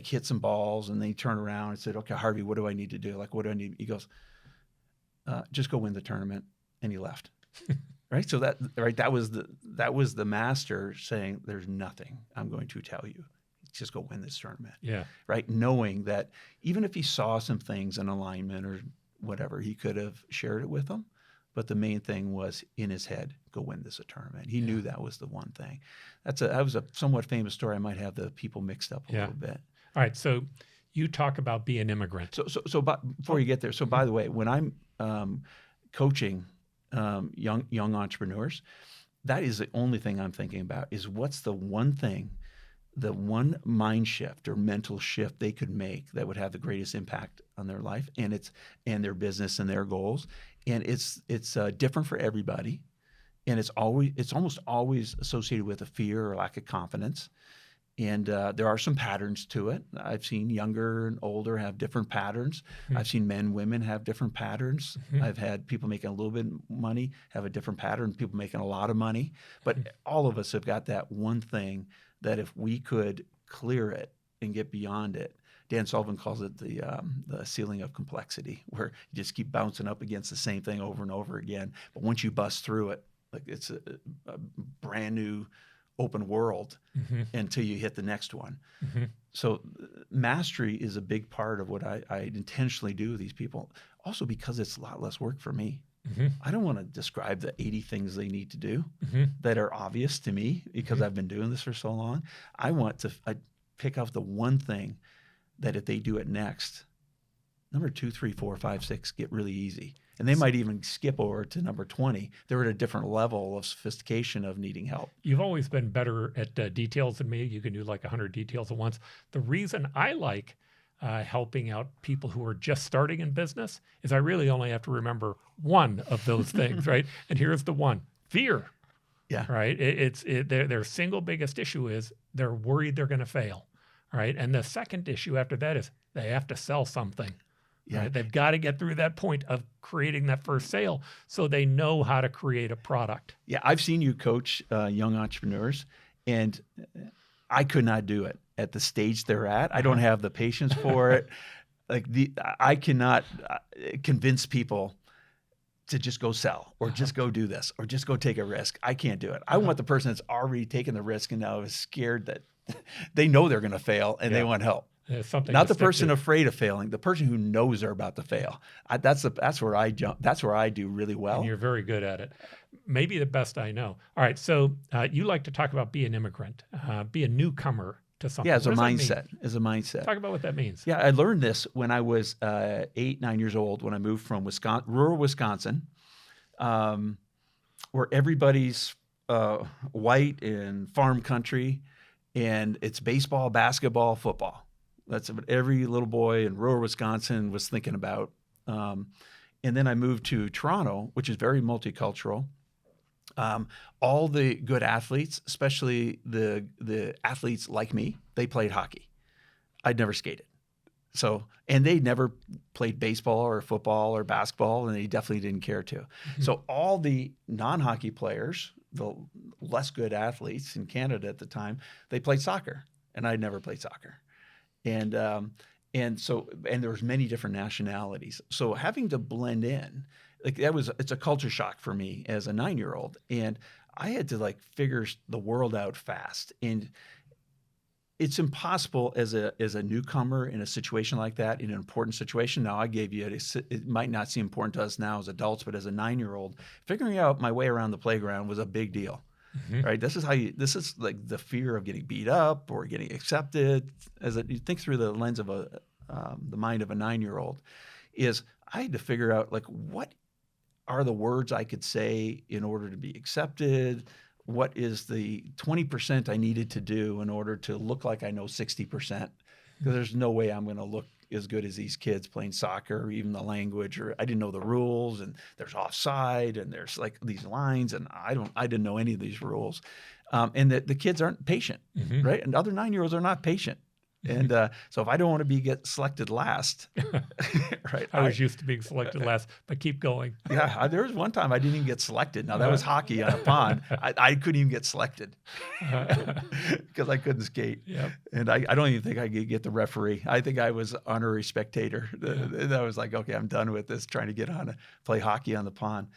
hit some balls, and then he turned around and said, "Okay, Harvey, what do I need to do? Like, what do I need?" He goes, just go win the tournament. And he left. Right. So that was the master saying, there's nothing I'm going to tell you. Just go win this tournament. Yeah. Right. Knowing that even if he saw some things in alignment or whatever, he could have shared it with them. But the main thing was in his head, go win this tournament. He knew that was the one thing. That was a somewhat famous story. I might have the people mixed up a little bit. All right. So you talk about being an immigrant. So before you get there, so by the way, when I'm coaching young entrepreneurs, that is the only thing I'm thinking about is what's the one thing, the one mind shift or mental shift they could make that would have the greatest impact on their life and their business and their goals. And it's different for everybody. And it's almost always associated with a fear or lack of confidence. And there are some patterns to it. I've seen younger and older have different patterns. Mm-hmm. I've seen men, women have different patterns. Mm-hmm. I've had people making a little bit of money have a different pattern, people making a lot of money. But all of us have got that one thing that if we could clear it and get beyond it, Dan Sullivan calls it the ceiling of complexity, where you just keep bouncing up against the same thing over and over again. But once you bust through it, like it's a brand new open world until you hit the next one. Mm-hmm. So mastery is a big part of what I intentionally do with these people. Also because it's a lot less work for me. Mm-hmm. I don't want to describe the 80 things they need to do that are obvious to me because I've been doing this for so long. I pick out the one thing that if they do it next, number 2, 3, 4, 5, 6 get really easy. And they might even skip over to number 20. They're at a different level of sophistication of needing help. You've always been better at details than me. You can do like 100 details at once. The reason I like helping out people who are just starting in business is I really only have to remember one of those things, right? And here's the one: fear. Yeah. Right. Their single biggest issue is they're worried they're going to fail. Right. And the second issue after that is they have to sell something. Yeah. Right? They've got to get through that point of creating that first sale so they know how to create a product. Yeah, I've seen you coach young entrepreneurs, and I could not do it at the stage they're at. I don't have the patience for it. I cannot convince people to just go sell or just go do this or just go take a risk. I can't do it. I want the person that's already taken the risk and now is scared that they know they're going to fail and they want help. Not the person afraid of failing, the person who knows they're about to fail. That's where I jump. That's where I do really well. And you're very good at it. Maybe the best I know. All right. So you like to talk about be an immigrant, be a newcomer to something. Yeah, as a mindset. Talk about what that means. Yeah, I learned this when I was 8, 9 years old when I moved from rural Wisconsin, where everybody's white and farm country, and it's baseball, basketball, football. That's what every little boy in rural Wisconsin was thinking about. And then I moved to Toronto, which is very multicultural. All the good athletes, especially the athletes like me, they played hockey. I'd never skated. And they never played baseball or football or basketball, and they definitely didn't care to. Mm-hmm. So all the non-hockey players, the less good athletes in Canada at the time, they played soccer, and I'd never played soccer. And there was many different nationalities. So having to blend in, it's a culture shock for me as a 9-year-old. And I had to figure the world out fast. And it's impossible as a newcomer in a situation like that, in an important situation. Now I gave you it might not seem important to us now as adults, but as a 9-year-old, figuring out my way around the playground was a big deal. Mm-hmm. Right. This is like the fear of getting beat up or getting accepted. You think through the lens of the mind of a 9-year-old, is I had to figure out what are the words I could say in order to be accepted. What is the 20% I needed to do in order to look like I know 60%? Because there's no way I'm going to look as good as these kids playing soccer, or even the language, or I didn't know the rules, and there's offside, and there's these lines, and I didn't know any of these rules. And the kids aren't patient, right? And other 9-year-olds are not patient. And so if I don't want to get selected last, right? I was used to being selected last, but keep going. Yeah, there was one time I didn't even get selected. Now, that was hockey on a pond. I couldn't even get selected because I couldn't skate. Yep. And I don't even think I could get the referee. I think I was honorary spectator. And I was like, okay, I'm done with this, trying to get on to play hockey on the pond.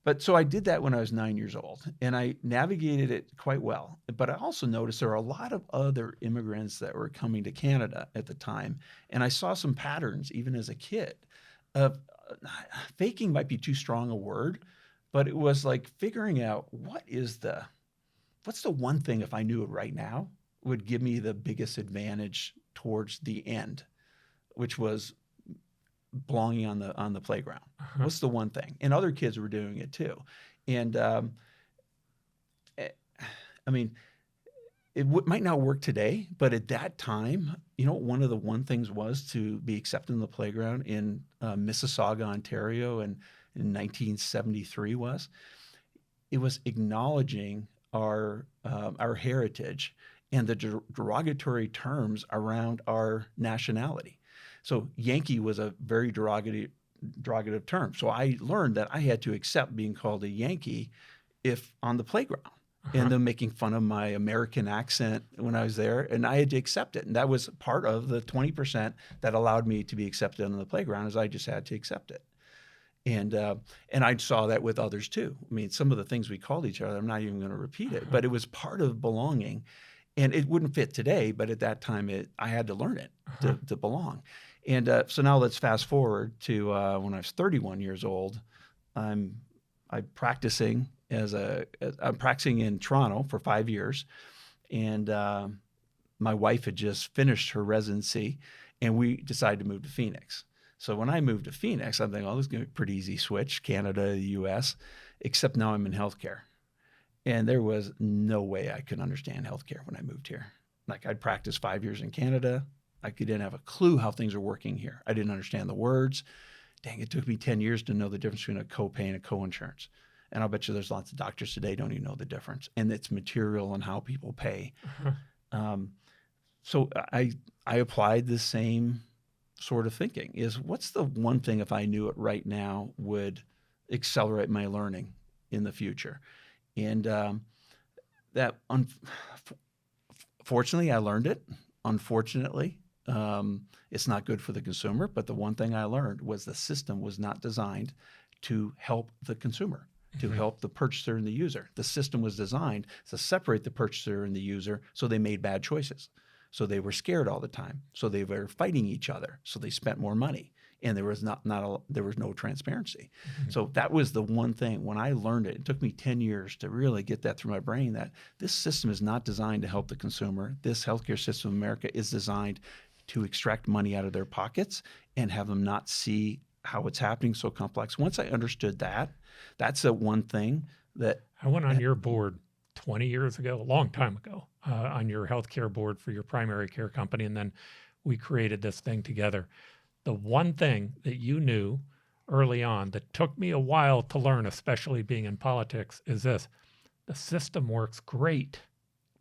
But so I did that when I was 9 years old, and I navigated it quite well. But I also noticed there were a lot of other immigrants that were coming to Canada at the time, and I saw some patterns even as a kid of faking might be too strong a word, but it was like figuring out what's the one thing, if I knew it right now, would give me the biggest advantage towards the end, which was belonging on the playground. What's the one thing? And other kids were doing it too. And I mean, it might not work today, but at that time, one of the one things was to be accepted in the playground in Mississauga, Ontario, and in 1973 it was acknowledging our heritage and the derogatory terms around our nationality. So Yankee was a very derogative term. So I learned that I had to accept being called a Yankee if on the playground, and them making fun of my American accent when I was there, and I had to accept it. And that was part of the 20% that allowed me to be accepted on the playground, is I just had to accept it. And I saw that with others too. I mean, some of the things we called each other, I'm not even going to repeat it, but it was part of belonging. And it wouldn't fit today, but at that time, I had to learn it to belong. And so now let's fast forward to when I was 31 years old. I'm practicing I'm practicing in Toronto for 5 years, and my wife had just finished her residency, and we decided to move to Phoenix. So when I moved to Phoenix, I'm thinking, oh, this is going to be a pretty easy switch, Canada to the U.S., except now I'm in healthcare. And there was no way I could understand healthcare when I moved here. Like, I'd practiced 5 years in Canada. I didn't have a clue how things are working here. I didn't understand the words. Dang, it took me 10 years to know the difference between a copay and a coinsurance. And I'll bet you there's lots of doctors today don't even know the difference. And it's material and how people pay. So I applied the same sort of thinking, is what's the one thing, if I knew it right now, would accelerate my learning in the future? And fortunately, I learned it. Unfortunately, it's not good for the consumer. But the one thing I learned was the system was not designed to help the consumer, to help the purchaser and the user. The system was designed to separate the purchaser and the user, so they made bad choices. So they were scared all the time. So they were fighting each other. So they spent more money. And there was there was no transparency. So that was the one thing. When I learned it, it took me 10 years to really get that through my brain, that this system is not designed to help the consumer. This healthcare system in America is designed to extract money out of their pockets and have them not see how it's happening so complex. Once I understood that, that's the one thing that... I went on your board 20 years ago, a long time ago, on your healthcare board for your primary care company, and then we created this thing together. The one thing that you knew early on that took me a while to learn, especially being in politics, is this: the system works great.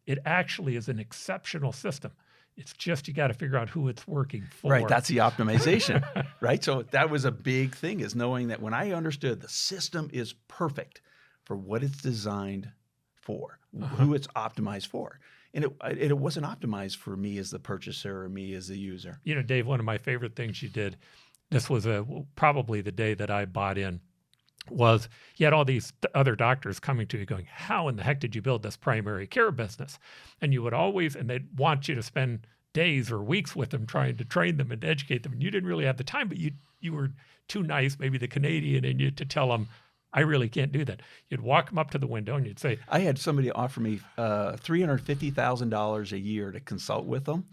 It actually is an exceptional system. It's just, you got to figure out who it's working for. Right, that's the optimization, right? So that was a big thing, is knowing that when I understood the system is perfect for what it's designed for, who it's optimized for. And it wasn't optimized for me as the purchaser or me as the user. You know, Dave, one of my favorite things you did, this was probably the day that I bought in, was you had all these other doctors coming to you going, how in the heck did you build this primary care business? And you would always, and they'd want you to spend days or weeks with them trying to train them and educate them. And you didn't really have the time, but you were too nice, maybe the Canadian in you, to tell them, I really can't do that. You'd walk them up to the window and you'd say... I had somebody offer me $350,000 a year to consult with them,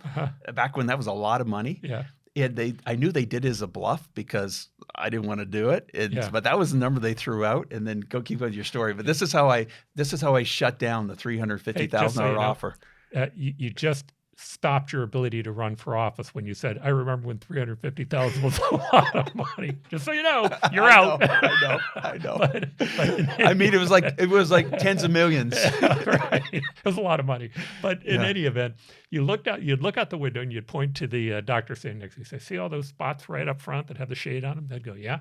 back when that was a lot of money. Yeah. And I knew they did it as a bluff because I didn't want to do it. But that was the number they threw out. And then go keep on your story. But this is how I shut down the $350,000 offer. You just stopped your ability to run for office when you said, I remember when 350,000 was a lot of money. Just so you know, you're out. I know. But I mean, it was like tens of millions. Right. It was a lot of money. But in any event, you'd look out the window and you'd point to the doctor standing next to you. Say, see all those spots right up front that have the shade on them? They'd go, yeah.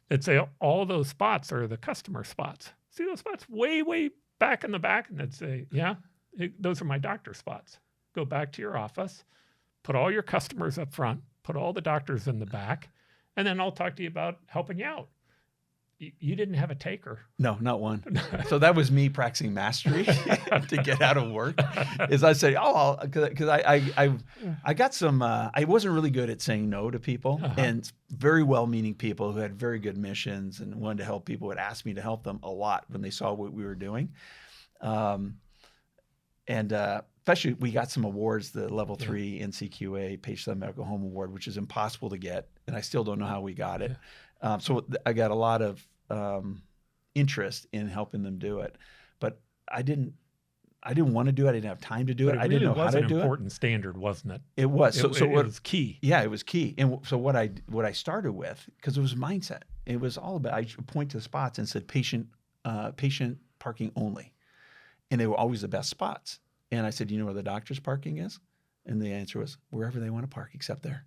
They'd say, all those spots are the customer spots. See those spots way, way back in the back? And they'd say, yeah, those are my doctor spots. Go back to your office, put all your customers up front, put all the doctors in the back, and then I'll talk to you about helping you out. You didn't have a taker. No, not one. So that was me practicing mastery to get out of work. Is I say, because I got some. I wasn't really good at saying no to people, and very well-meaning people who had very good missions and wanted to help people would ask me to help them a lot when they saw what we were doing. Especially, we got some awards, the Level 3 NCQA Patient Centered Medical Home Award, which is impossible to get, and I still don't know how we got it. So I got a lot of interest in helping them do it, but I didn't want to do it. I didn't have time to do it. I didn't know how to do it. It was an important standard, wasn't it? It was. So it was key. Yeah, it was key. And so what I started with, because it was mindset, it was all about, I point to the spots and said patient parking only, and they were always the best spots. And I said, you know where the doctor's parking is? And the answer was wherever they want to park except there.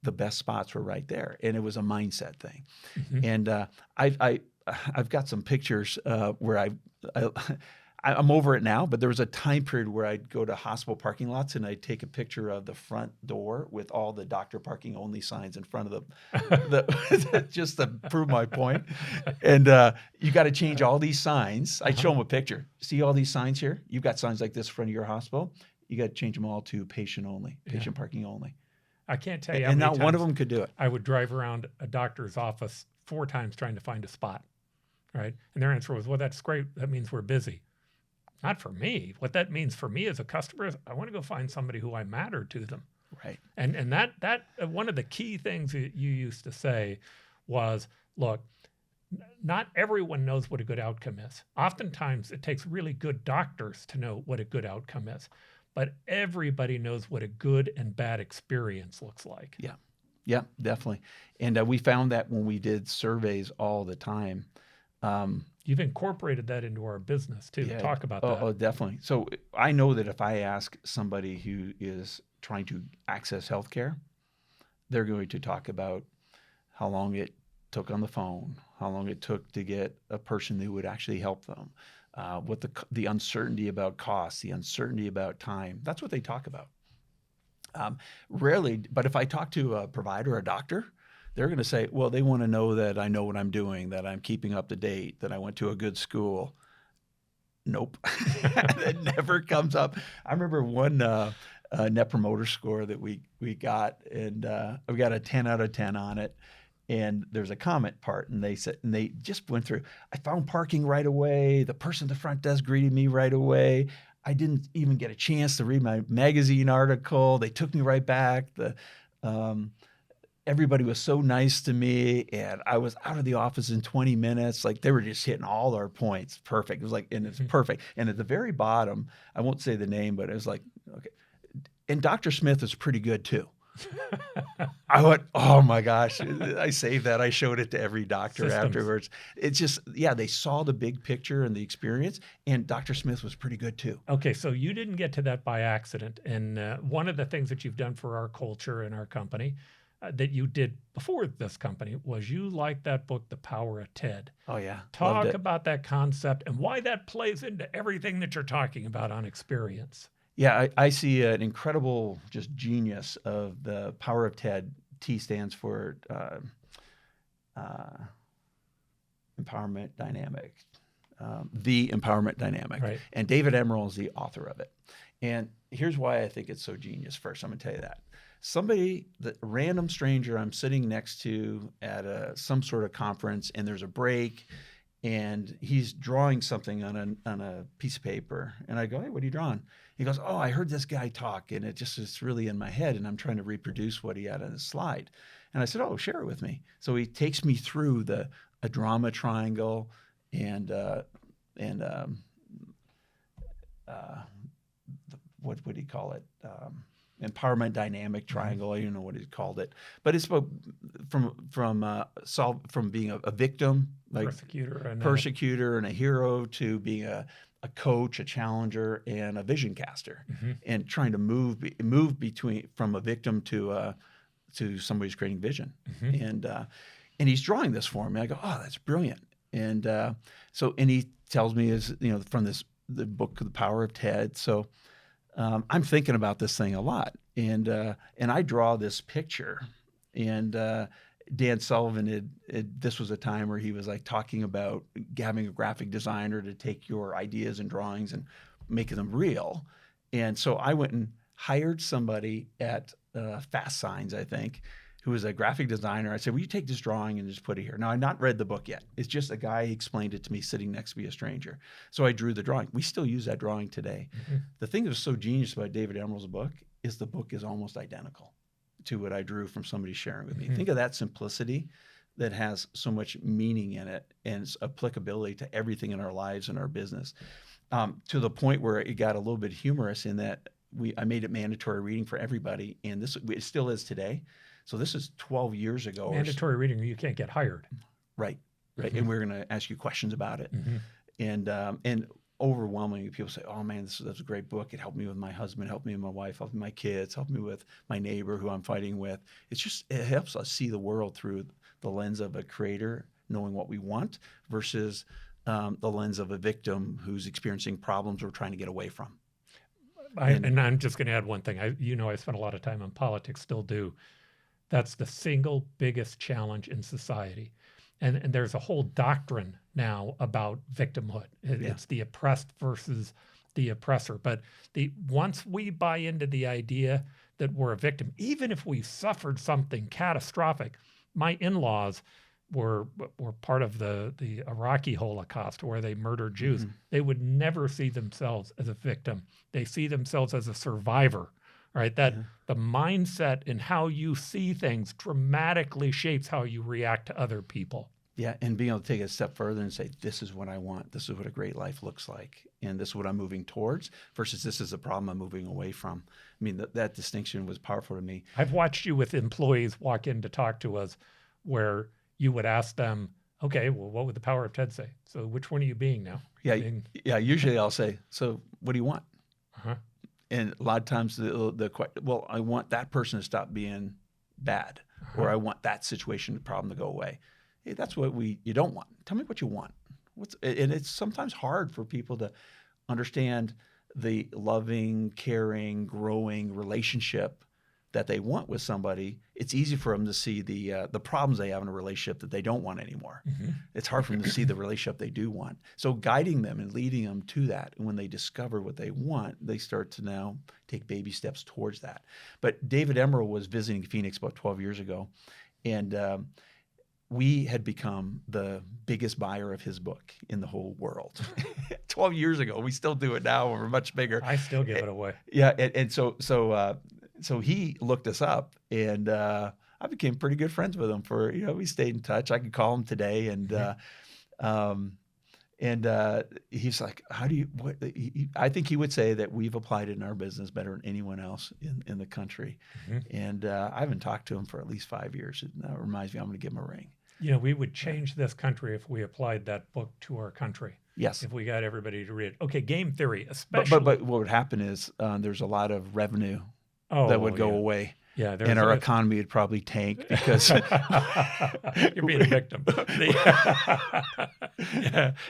The best spots were right there. And it was a mindset thing. And I've got some pictures where I'm over it now, but there was a time period where I'd go to hospital parking lots and I'd take a picture of the front door with all the doctor parking only signs in front of the just to prove my point. And you got to change all these signs. I'd show them a picture. See all these signs here? You've got signs like this in front of your hospital. You got to change them all to patient only, patient parking only. I can't tell you how and many not times one of them could do it. I would drive around a doctor's office 4 times trying to find a spot, right? And their answer was, well, that's great. That means we're busy. Not for me. What that means for me as a customer is I want to go find somebody who I matter to them. Right. And that one of the key things that you used to say was, look, not everyone knows what a good outcome is. Oftentimes it takes really good doctors to know what a good outcome is, but everybody knows what a good and bad experience looks like. Yeah, definitely. And we found that when we did surveys all the time. You've incorporated that into our business too. Talk about that. Oh, definitely. So I know that if I ask somebody who is trying to access healthcare, they're going to talk about how long it took on the phone, how long it took to get a person who would actually help them, what the uncertainty about costs, the uncertainty about time. That's what they talk about. Rarely, but if I talk to a provider or a doctor, they're going to say, well, they want to know that I know what I'm doing, that I'm keeping up to date, that I went to a good school. Nope. That never comes up. I remember one Net Promoter Score that we got, and we got a 10 out of 10 on it. And there's a comment part, and they just went through, I found parking right away. The person at the front desk greeted me right away. I didn't even get a chance to read my magazine article. They took me right back. Everybody was so nice to me, and I was out of the office in 20 minutes. Like, they were just hitting all our points. Perfect. It was like, and it's perfect. And at the very bottom, I won't say the name, but it was like, okay. And Dr. Smith is pretty good too. I went, oh my gosh. I saved that. I showed it to every doctor afterwards. It's just, they saw the big picture and the experience, and Dr. Smith was pretty good too. Okay, so you didn't get to that by accident. And one of the things that you've done for our culture and our company that you did before this company was you liked that book, The Power of TED. Oh, yeah. Talk about that concept and why that plays into everything that you're talking about on experience. Yeah, I see an incredible just genius of the power of TED. T stands for empowerment dynamic, the empowerment dynamic. Right. And David Emerald is the author of it. And here's why I think it's so genius. First, I'm going to tell you that. The random stranger I'm sitting next to at some sort of conference, and there's a break, and he's drawing something on a piece of paper. And I go, hey, what are you drawing? He goes, oh, I heard this guy talk, and it's really in my head, and I'm trying to reproduce what he had on his slide. And I said, oh, share it with me. So he takes me through a drama triangle what would he call it? Empowerment dynamic triangle. I don't know what he called it, but it's about from being a victim, like persecutor and a hero, to being a coach, a challenger, and a vision caster, and trying to move between from a victim to somebody who's creating vision. And he's drawing this for me. I go, oh, that's brilliant. And and he tells me from the book, The Power of TED. So I'm thinking about this thing a lot, and I draw this picture, and Dan Sullivan this was a time where he was like talking about having a graphic designer to take your ideas and drawings and making them real. And so I went and hired somebody at Fast Signs, I think, who was a graphic designer. I said, will you take this drawing and just put it here? Now, I've not read the book yet. It's just a guy explained it to me sitting next to me, a stranger. So I drew the drawing. We still use that drawing today. The thing that was so genius about David Emerald's book is the book is almost identical to what I drew from somebody sharing with me. Think of that simplicity that has so much meaning in it and its applicability to everything in our lives and our business, to the point where it got a little bit humorous in that I made it mandatory reading for everybody, and it still is today. So this is 12 years ago. Mandatory reading, you can't get hired. Right. And we're going to ask you questions about it. And overwhelmingly, people say, oh, man, that's a great book. It helped me with my husband, helped me with my wife, helped me with my kids, helped me with my neighbor who I'm fighting with. It helps us see the world through the lens of a creator, knowing what we want, versus the lens of a victim who's experiencing problems we're trying to get away from. And I'm just going to add one thing. I spent a lot of time in politics, still do. That's the single biggest challenge in society. And there's a whole doctrine now about victimhood. It's the oppressed versus the oppressor. But once we buy into the idea that we're a victim, even if we suffered something catastrophic, my in-laws were part of the Iraqi Holocaust where they murdered Jews. They would never see themselves as a victim. They see themselves as a survivor. Right, that the mindset and how you see things dramatically shapes how you react to other people. Yeah, and being able to take it a step further and say, this is what I want. This is what a great life looks like. And this is what I'm moving towards versus this is a problem I'm moving away from. I mean, that distinction was powerful to me. I've watched you with employees walk in to talk to us where you would ask them, okay, well, what would the power of TED say? So which one are you being now? Yeah, usually I'll say, so what do you want? And a lot of times I want that person to stop being bad, or I want that situation, problem to go away. Hey, that's what you don't want. Tell me what you want. And it's sometimes hard for people to understand the loving, caring, growing relationship that they want with somebody. It's easy for them to see the problems they have in a relationship that they don't want anymore. It's hard for them to see the relationship they do want. So guiding them and leading them to that, and when they discover what they want, they start to now take baby steps towards that. But David Emerald was visiting Phoenix about 12 years ago, and we had become the biggest buyer of his book in the whole world. 12 years ago. We still do it now. We're much bigger. I still give it away. Yeah, and so he looked us up, and I became pretty good friends with him. We stayed in touch. I could call him today, and he's like, "How do you?" I think he would say that we've applied it in our business better than anyone else in the country. And I haven't talked to him for at least 5 years. It reminds me, I'm going to give him a ring. We would change this country if we applied that book to our country. Yes. If we got everybody to read it. Okay, game theory, especially. But what would happen is there's a lot of revenue that would go away. Yeah, and our economy would probably tank because you're being a victim.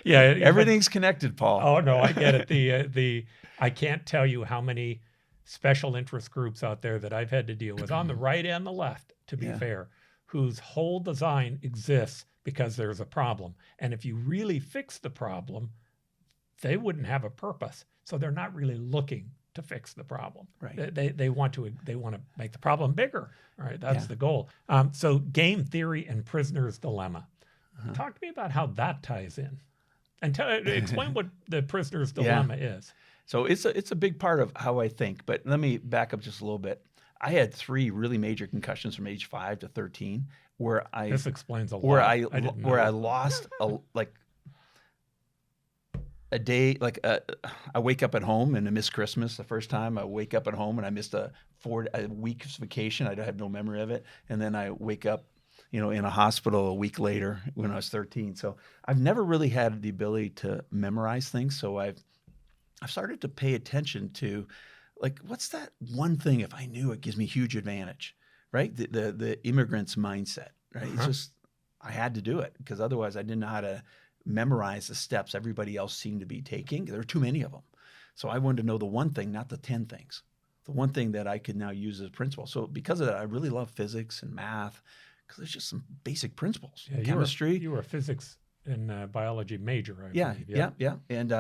Yeah. Everything's connected, Paul. Oh no, I get it. I can't tell you how many special interest groups out there that I've had to deal with on the right and the left, to be fair, whose whole design exists because there's a problem. And if you really fix the problem, they wouldn't have a purpose. So they're not really looking to fix the problem. Right. They want to make the problem bigger. Right. That's the goal. So game theory and prisoner's dilemma. Talk to me about how that ties in, and explain what the prisoner's dilemma is. So it's a big part of how I think. But let me back up just a little bit. I had 3 really major concussions from age 5 to 13, where this explains a lot. Where I lost a day like I wake up at home and I miss Christmas the first time. I wake up at home and I missed a week's vacation. I have no memory of it, and then I wake up, in a hospital a week later when I was 13. So I've never really had the ability to memorize things. So I've started to pay attention to, like, what's that one thing, if I knew it, gives me huge advantage, right? The immigrant's mindset, right? It's just, I had to do it because otherwise I didn't know how to memorize the steps everybody else seemed to be taking. There were too many of them. So I wanted to know the one thing, not the 10 things, the one thing that I could now use as a principle. So because of that, I really love physics and math because there's just some basic principles. Yeah, Chemistry. You were a physics and biology major, I Yeah, believe. yeah. And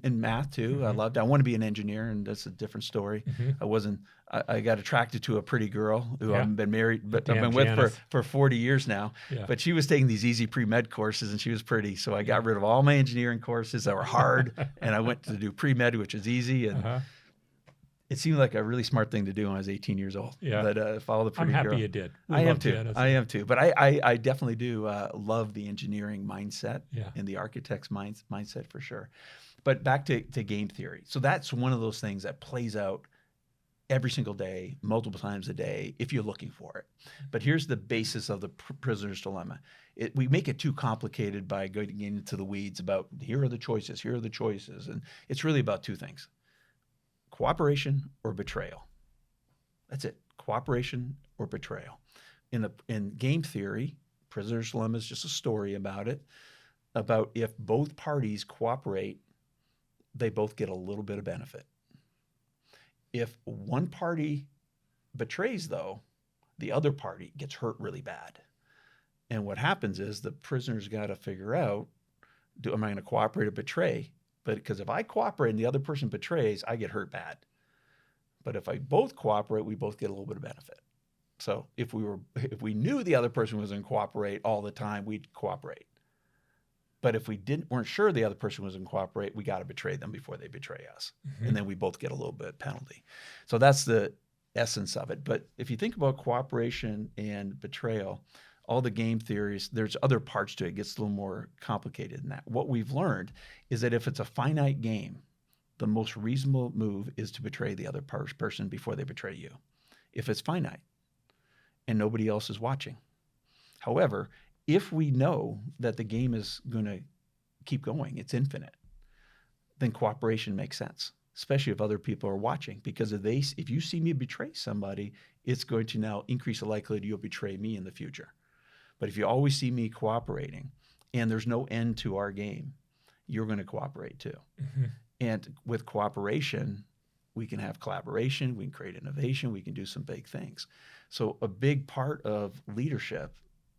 in math too. I loved. I want to be an engineer, and that's a different story. I wasn't. I got attracted to a pretty girl who I've been married, but I've been with for 40 years now. Yeah. But she was taking these easy pre-med courses, and she was pretty. So I got rid of all my engineering courses that were hard, and I went to do pre-med, which is easy. And it seemed like a really smart thing to do when I was 18 years old. Yeah. But follow the pretty girl. I'm happy you did. I am too. I am too. But I definitely do love the engineering mindset and the architect's mindset for sure. But back to game theory. So that's one of those things that plays out every single day, multiple times a day, if you're looking for it. But here's the basis of the prisoner's dilemma. We make it too complicated by going into the weeds about here are the choices, and it's really about two things. Cooperation or betrayal. That's it. Cooperation or betrayal. In game theory, prisoner's dilemma is just a story about it, about if both parties cooperate, they both get a little bit of benefit. If one party betrays, though, the other party gets hurt really bad. And what happens is the prisoner's got to figure out, am I going to cooperate or betray? But because if I cooperate and the other person betrays, I get hurt bad. But if I both cooperate, we both get a little bit of benefit. So if we knew the other person was going to cooperate all the time, we'd cooperate. But if we weren't sure the other person was going to cooperate, we got to betray them before they betray us. And then we both get a little bit of penalty. So that's the essence of it. But if you think about cooperation and betrayal, all the game theories, there's other parts to it. It gets a little more complicated than that. What we've learned is that if it's a finite game, the most reasonable move is to betray the other person before they betray you, if it's finite and nobody else is watching. However, if we know that the game is going to keep going, it's infinite, then cooperation makes sense, especially if other people are watching. Because if you see me betray somebody, it's going to now increase the likelihood you'll betray me in the future. But if you always see me cooperating and there's no end to our game, you're going to cooperate too. And with cooperation, we can have collaboration, we can create innovation, we can do some big things. So a big part of leadership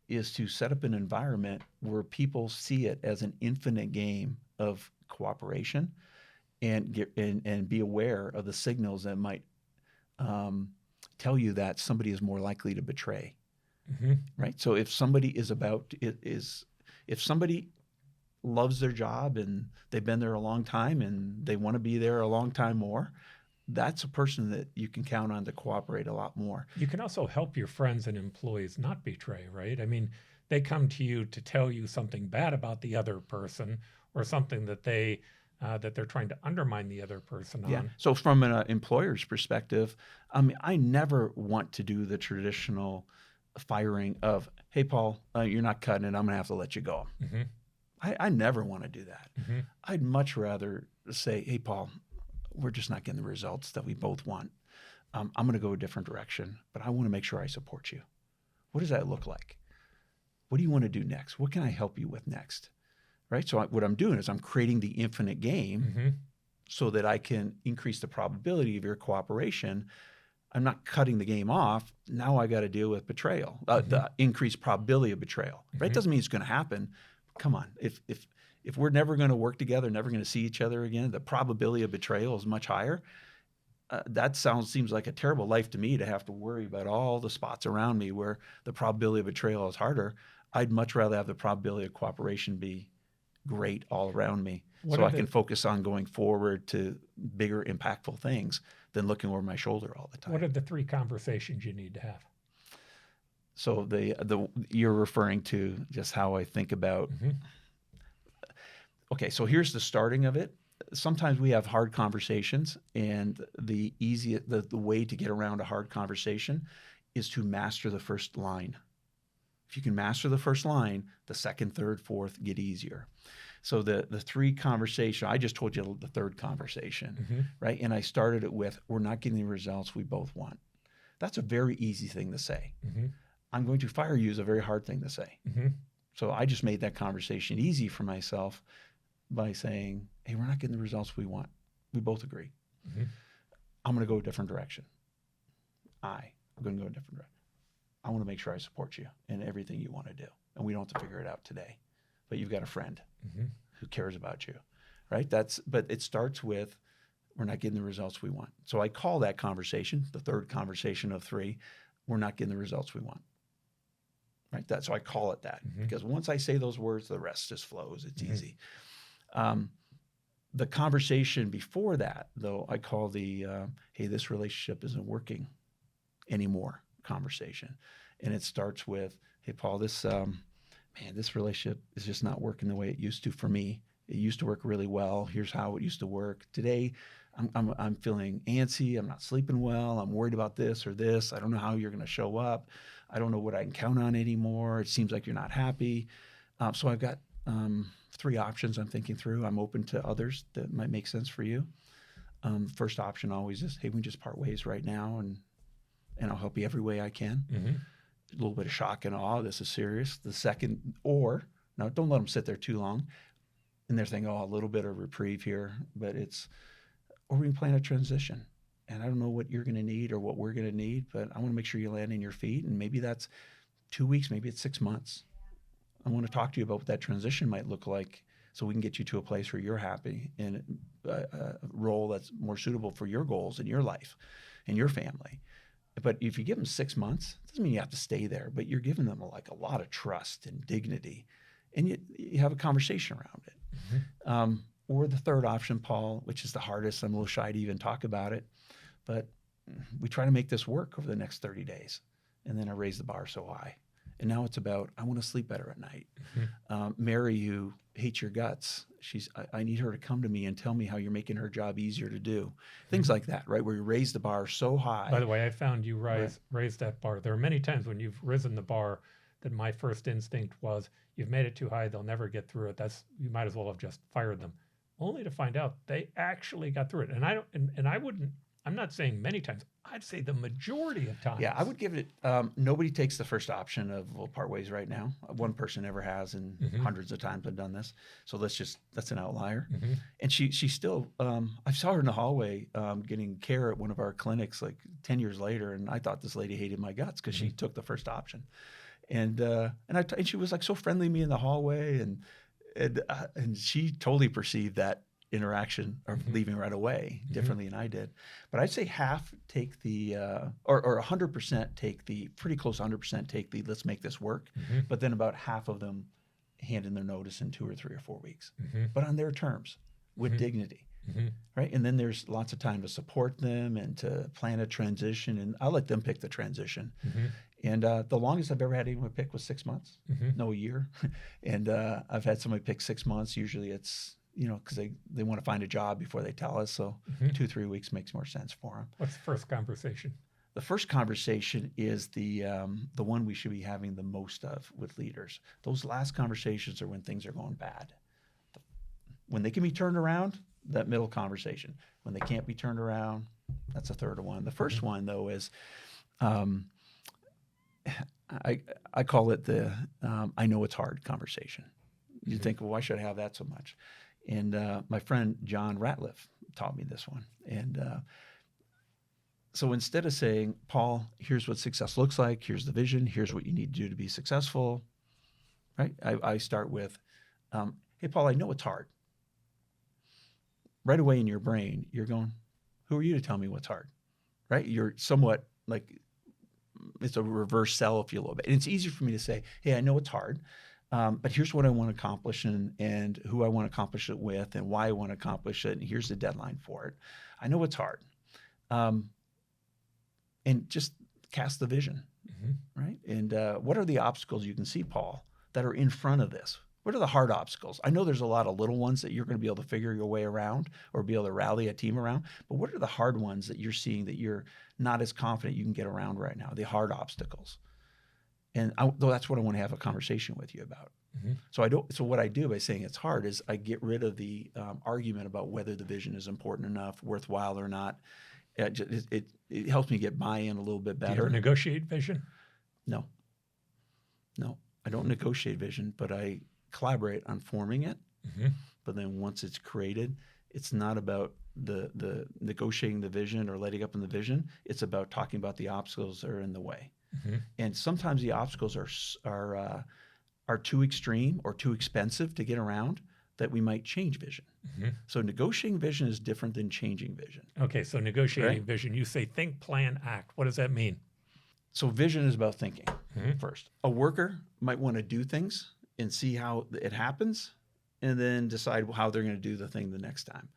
is to set up an environment where people see it as an infinite game of cooperation and be aware of the signals that might tell you that somebody is more likely to betray. Right? So if somebody if somebody loves their job and they've been there a long time and they want to be there a long time more, that's a person that you can count on to cooperate a lot more. You can also help your friends and employees not betray, right? I mean, they come to you to tell you something bad about the other person or something that they're trying to undermine the other person on. Yeah. So from an employer's perspective, I never want to do the traditional firing of, hey, Paul, you're not cutting it. I'm going to have to let you go. I never want to do that. I'd much rather say, hey, Paul, we're just not getting the results that we both want. I'm going to go a different direction, but I want to make sure I support you. What does that look like? What do you want to do next? What can I help you with next? Right? So what I'm doing is I'm creating the infinite game so that I can increase the probability of your cooperation. I'm not cutting the game off. Now I got to deal with betrayal, the increased probability of betrayal. Right? Doesn't mean it's going to happen. Come on. If we're never going to work together, never going to see each other again, the probability of betrayal is much higher. That seems like a terrible life to me, to have to worry about all the spots around me where the probability of betrayal is harder. I'd much rather have the probability of cooperation be great all around me, so I can focus on going forward to bigger, impactful things than looking over my shoulder all the time. What are the 3 conversations you need to have? So you're referring to just how I think about. okay, so here's the starting of it. Sometimes we have hard conversations, and the way to get around a hard conversation is to master the first line. If you can master the first line, the second, third, fourth get easier. So the three conversation, I just told you the third conversation, right? And I started it with, we're not getting the results we both want. That's a very easy thing to say. I'm going to fire you is a very hard thing to say. So I just made that conversation easy for myself by saying, hey, we're not getting the results we want. We both agree. I'm going to go a different direction. I'm going to go a different direction. I want to make sure I support you in everything you want to do. And we don't have to figure it out today. But you've got a friend who cares about you, right? But it starts with, we're not getting the results we want. So I call that conversation, the third conversation of three, we're not getting the results we want, right? So I call it that because once I say those words, the rest just flows. It's easy. The conversation before that, though, I call the, hey, this relationship isn't working anymore conversation. And it starts with, hey, Paul, this relationship is just not working the way it used to for me. It used to work really well. Here's how it used to work. Today, I'm feeling antsy. I'm not sleeping well. I'm worried about this or this. I don't know how you're going to show up. I don't know what I can count on anymore. It seems like you're not happy. So I've got three options I'm thinking through. I'm open to others that might make sense for you. First option always is, hey, we can just part ways right now, and I'll help you every way I can. A little bit of shock and awe. This is serious. The second, now don't let them sit there too long. And they're thinking, a little bit of reprieve here, but or we can plan a transition. And I don't know what you're going to need or what we're going to need, but I want to make sure you land on your feet. And maybe that's 2 weeks, maybe it's 6 months. I want to talk to you about what that transition might look like so we can get you to a place where you're happy in a role that's more suitable for your goals in your life and your family. But if you give them 6 months, it doesn't mean you have to stay there, but you're giving them a lot of trust and dignity, and you have a conversation around it. Or the third option, Paul, which is the hardest. I'm a little shy to even talk about it, but we try to make this work over the next 30 days. And then I raise the bar so high. And now it's about, I want to sleep better at night. Mary, who hates your guts, I need her to come to me and tell me how you're making her job easier to do. Things like that, right? Where you raise the bar so high. By the way, I found you raise that bar. There are many times when you've risen the bar that my first instinct was, you've made it too high, they'll never get through it. You might as well have just fired them. Only to find out they actually got through it. And I'm not saying many times, I'd say the majority of times. Yeah, I would give it, nobody takes the first option of, we'll part ways right now. One person ever has, and hundreds of times I've done this. So that's an outlier. And she still, I saw her in the hallway getting care at one of our clinics like 10 years later. And I thought this lady hated my guts because she took the first option. And she was like so friendly to me in the hallway. And she totally perceived that interaction or leaving right away differently than I did. But I'd say half take the, or 100% take the, pretty close to 100% take the, let's make this work. But then about half of them hand in their notice in 2 or 3 or 4 weeks, but on their terms with dignity. Right. And then there's lots of time to support them and to plan a transition. And I'll let them pick the transition. And the longest I've ever had anyone pick was 6 months, no, a year. And I've had somebody pick 6 months. Usually it's, because they want to find a job before they tell us. So 2-3 weeks makes more sense for them. What's the first conversation? The first conversation is the one we should be having the most of with leaders. Those last conversations are when things are going bad. When they can be turned around, that middle conversation. When they can't be turned around, that's a third one. The first one, though, is I call it the I know it's hard conversation. You think, well, why should I have that so much? And my friend John Ratliff taught me this one. And so instead of saying, Paul, here's what success looks like, here's the vision, here's what you need to do to be successful, right? I start with, hey, Paul, I know it's hard. Right away in your brain, you're going, who are you to tell me what's hard, right? You're somewhat like, it's a reverse sell, if you will. And it's easier for me to say, hey, I know it's hard, but here's what I want to accomplish and who I want to accomplish it with and why I want to accomplish it. And here's the deadline for it. I know it's hard. And just cast the vision, right? And what are the obstacles you can see, Paul, that are in front of this? What are the hard obstacles? I know there's a lot of little ones that you're going to be able to figure your way around or be able to rally a team around. But what are the hard ones that you're seeing that you're not as confident you can get around right now? The hard obstacles. And that's what I want to have a conversation with you about. So what I do by saying it's hard is I get rid of the argument about whether the vision is important enough, worthwhile or not. It helps me get buy-in a little bit better. Do you ever negotiate vision? No, I don't negotiate vision, but I collaborate on forming it. But then once it's created, it's not about the negotiating the vision or letting up in the vision. It's about talking about the obstacles that are in the way. And sometimes the obstacles are too extreme or too expensive to get around that we might change vision. So negotiating vision is different than changing vision. Okay, so negotiating vision, you say think, plan, act. What does that mean? So vision is about thinking first. A worker might want to do things and see how it happens and then decide how they're going to do the thing the next time.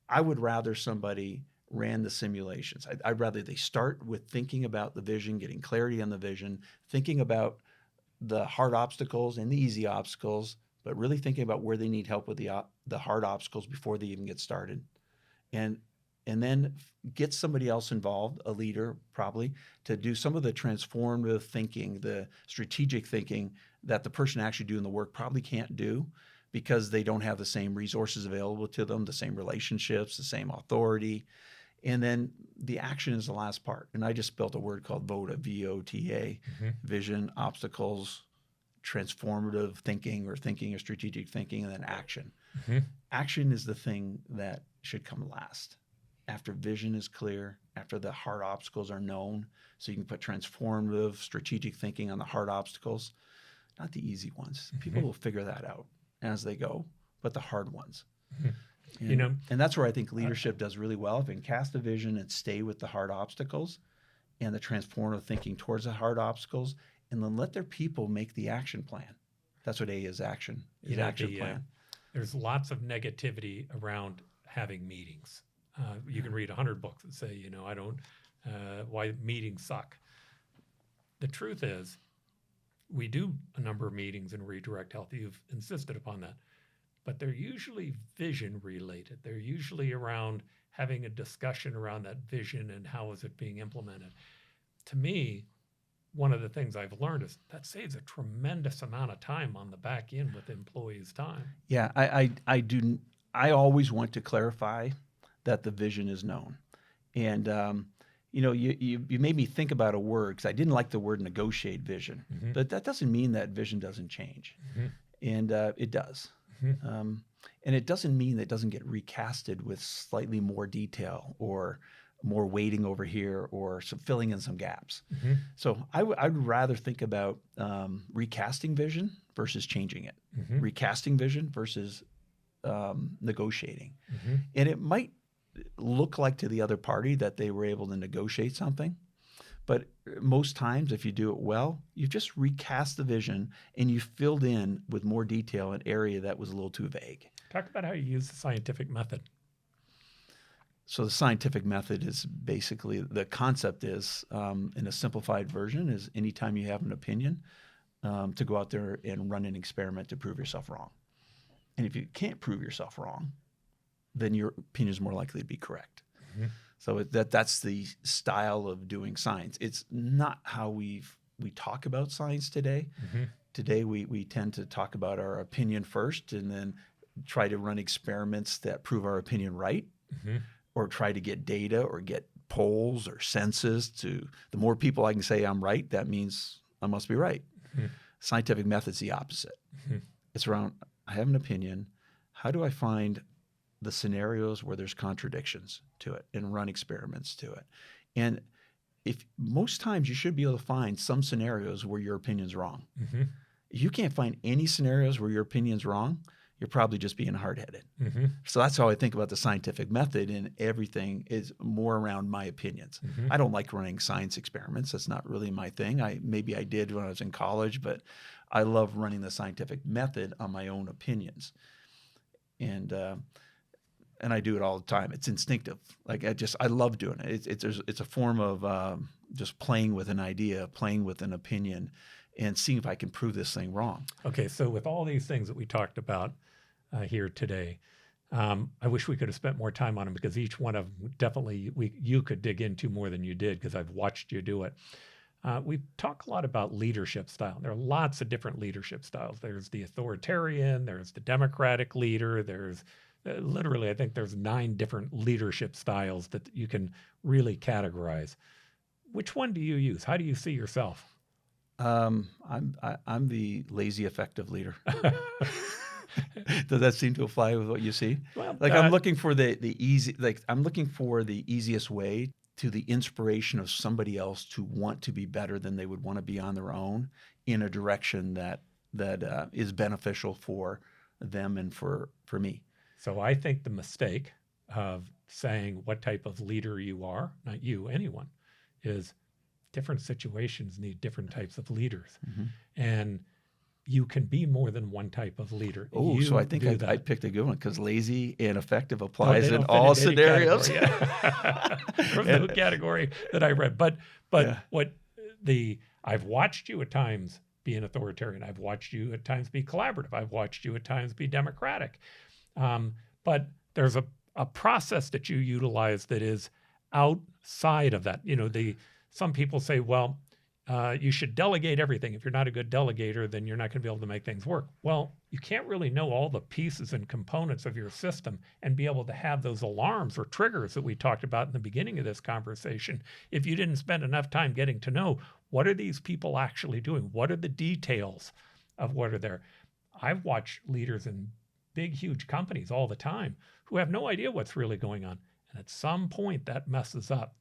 I would rather somebody ran the simulations. I'd rather they start with thinking about the vision, getting clarity on the vision, thinking about the hard obstacles and the easy obstacles, but really thinking about where they need help with the hard obstacles before they even get started. And then get somebody else involved, a leader probably, to do some of the transformative thinking, the strategic thinking that the person actually doing the work probably can't do because they don't have the same resources available to them, the same relationships, the same authority. And then the action is the last part. And I just built a word called VOTA, V-O-T-A, vision, obstacles, transformative thinking or strategic thinking, and then action. Action is the thing that should come last. After vision is clear, after the hard obstacles are known, so you can put transformative, strategic thinking on the hard obstacles, not the easy ones. People will figure that out as they go, but the hard ones. And that's where I think leadership does really well. If you can cast a vision and stay with the hard obstacles and the transformative thinking towards the hard obstacles, and then let their people make the action plan. That's what A is, action. Action plan. There's lots of negativity around having meetings. You can read 100 books that say, why meetings suck. The truth is, we do a number of meetings in Redirect Health. You've insisted upon that. But they're usually vision related. They're usually around having a discussion around that vision and how is it being implemented. To me, one of the things I've learned is that saves a tremendous amount of time on the back end with employees' time. Yeah, I do. I always want to clarify that the vision is known. And, you made me think about a word because I didn't like the word negotiate vision, but that doesn't mean that vision doesn't change. And it does. And it doesn't mean that it doesn't get recasted with slightly more detail or more weighting over here or some filling in some gaps. So I'd rather think about recasting vision versus changing it, recasting vision versus negotiating. And it might look like to the other party that they were able to negotiate something. But most times, if you do it well, you've just recast the vision and you filled in with more detail an area that was a little too vague. Talk about how you use the scientific method. So the scientific method is basically, the concept is, in a simplified version, is anytime you have an opinion, to go out there and run an experiment to prove yourself wrong. And if you can't prove yourself wrong, then your opinion is more likely to be correct. So that's the style of doing science. It's not how we talk about science today. Today we tend to talk about our opinion first and then try to run experiments that prove our opinion right, or try to get data or get polls or census to the more people I can say I'm right, that means I must be right. Scientific method's the opposite. It's around, I have an opinion. How do I find the scenarios where there's contradictions to it and run experiments to it? And if most times you should be able to find some scenarios where your opinion's wrong. If you can't find any scenarios where your opinion's wrong, you're probably just being hard-headed. So that's how I think about the scientific method, and everything is more around my opinions. I don't like running science experiments. That's not really my thing. Maybe I did when I was in college, but I love running the scientific method on my own opinions. And I do it all the time. It's instinctive. Like I love doing it. It's a form of just playing with an idea, playing with an opinion, and seeing if I can prove this thing wrong. Okay, so with all these things that we talked about here today, I wish we could have spent more time on them, because each one of them definitely you could dig into more than you did, because I've watched you do it. We talk a lot about leadership style. There are lots of different leadership styles. There's the authoritarian, there's the democratic leader, there's literally, I think there's 9 different leadership styles that you can really categorize. Which one do you use? How do you see yourself? I'm the lazy, effective leader. Does that seem to apply with what you see? Well, I'm looking for the easy, I'm looking for the easiest way to the inspiration of somebody else to want to be better than they would want to be on their own, in a direction that is beneficial for them and for me. So I think the mistake of saying what type of leader you are, not you, anyone, is different situations need different types of leaders. Mm-hmm. And you can be more than one type of leader. Oh, so I think I picked a good one, because lazy and effective applies in all scenarios. From the category that I read. But I've watched you at times be an authoritarian. I've watched you at times be collaborative. I've watched you at times be democratic. But there's a process that you utilize that is outside of that. Some people say, well, you should delegate everything. If you're not a good delegator, then you're not going to be able to make things work. Well, you can't really know all the pieces and components of your system and be able to have those alarms or triggers that we talked about in the beginning of this conversation if you didn't spend enough time getting to know, what are these people actually doing? What are the details of what are there? I've watched leaders in big, huge companies all the time who have no idea what's really going on. And at some point that messes up.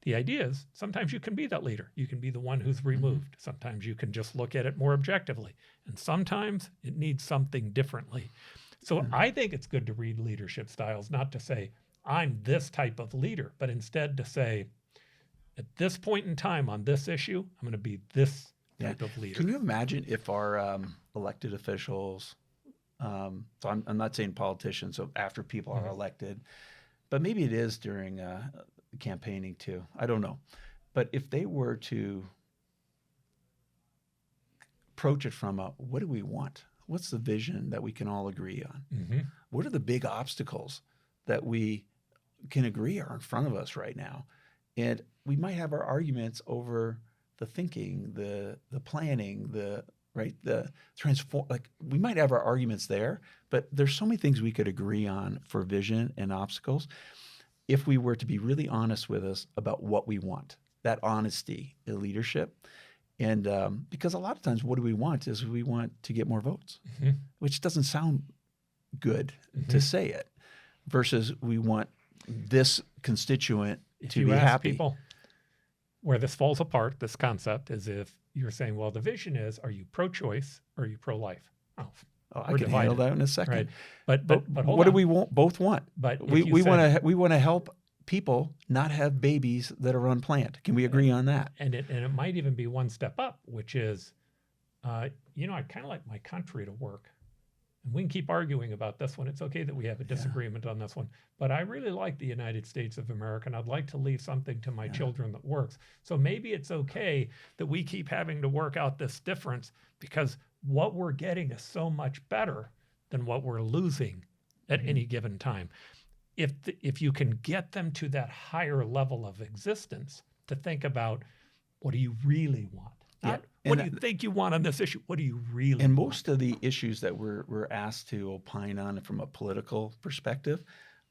The idea is sometimes you can be that leader. You can be the one who's removed. Sometimes you can just look at it more objectively. And sometimes it needs something differently. So I think it's good to read leadership styles, not to say, I'm this type of leader, but instead to say, at this point in time on this issue, I'm going to be this type of leader. Can you imagine if our elected officials, so I'm not saying politicians, so after people are elected, but maybe it is during campaigning too. I don't know. But if they were to approach it from what do we want? What's the vision that we can all agree on? Mm-hmm. What are the big obstacles that we can agree are in front of us right now? And we might have our arguments over the thinking, the planning, the transform. Like, we might have our arguments there, but there's so many things we could agree on for vision and obstacles if we were to be really honest with us about what we want. That honesty in leadership. And because a lot of times what do we want is we want to get more votes, which doesn't sound good to say it, versus we want this constituent to be happy. People where this falls apart, this concept, is if you're saying, well, the vision is, are you pro-choice or are you pro-life? I can handle that in a second. Right. But what do we both want? But we want to help people not have babies that are unplanned. Can we agree on that? And it might even be one step up, which is, I kind of like my country to work. And we can keep arguing about this one. It's okay that we have a disagreement on this one. But I really like the United States of America, and I'd like to leave something to my children that works. So maybe it's okay that we keep having to work out this difference, because what we're getting is so much better than what we're losing at any given time. If you can get them to that higher level of existence to think about, what do you really want? What do you think you want on this issue? What do you really want? And most of the issues that we're asked to opine on from a political perspective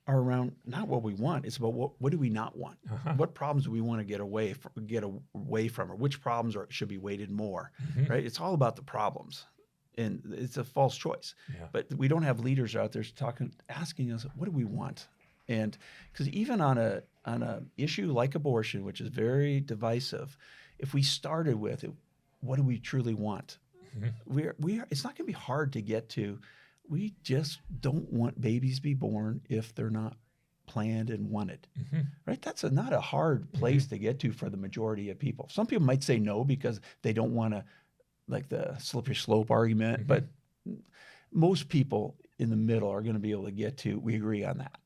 are around not what we want. It's about what do we not want? What problems do we want to get away from, or which problems should be weighted more, right? It's all about the problems. And it's a false choice. Yeah. But we don't have leaders out there asking us, what do we want? And because even on a issue like abortion, which is very divisive, if we started with it, what do we truly want? It's not going to be hard to get to. We just don't want babies to be born if they're not planned and wanted, right? That's not a hard place to get to for the majority of people. Some people might say no because they don't want to, like the slippery slope argument, but most people in the middle are going to be able to get to, we agree on that.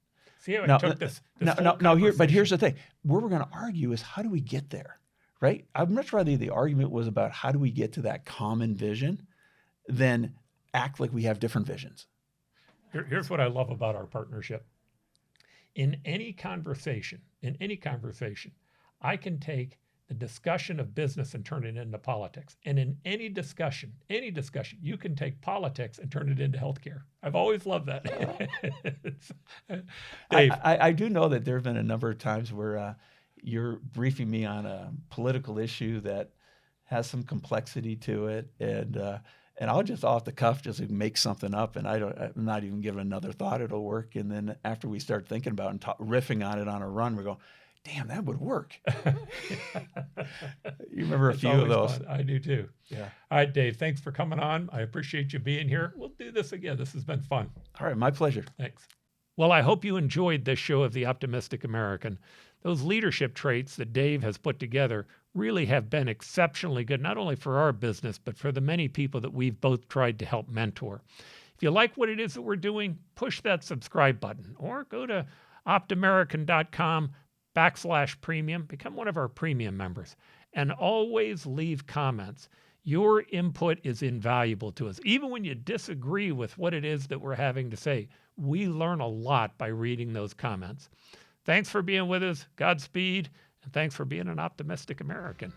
See how I took this But here's the thing. Where we're going to argue is, how do we get there, right? I'd much rather the argument was about how do we get to that common vision than act like we have different visions. Here's what I love about our partnership. In any conversation, I can take the discussion of business and turn it into politics. And in any discussion, you can take politics and turn it into healthcare. I've always loved that. Dave. I do know that there have been a number of times where you're briefing me on a political issue that has some complexity to it, and I'll just off the cuff just make something up, and I'm not even giving another thought it'll work. And then after we start thinking about it and riffing on it on a run, we go, damn, that would work. You remember a few of those. Fun. I do too. Yeah. All right, Dave, thanks for coming on. I appreciate you being here. We'll do this again. This has been fun. All right, my pleasure. Thanks. Well, I hope you enjoyed this show of The Optimistic American. Those leadership traits that Dave has put together really have been exceptionally good, not only for our business, but for the many people that we've both tried to help mentor. If you like what it is that we're doing, push that subscribe button or go to optamerican.com/premium, become one of our premium members, and always leave comments. Your input is invaluable to us. Even when you disagree with what it is that we're having to say, we learn a lot by reading those comments. Thanks for being with us. Godspeed. And thanks for being an optimistic American.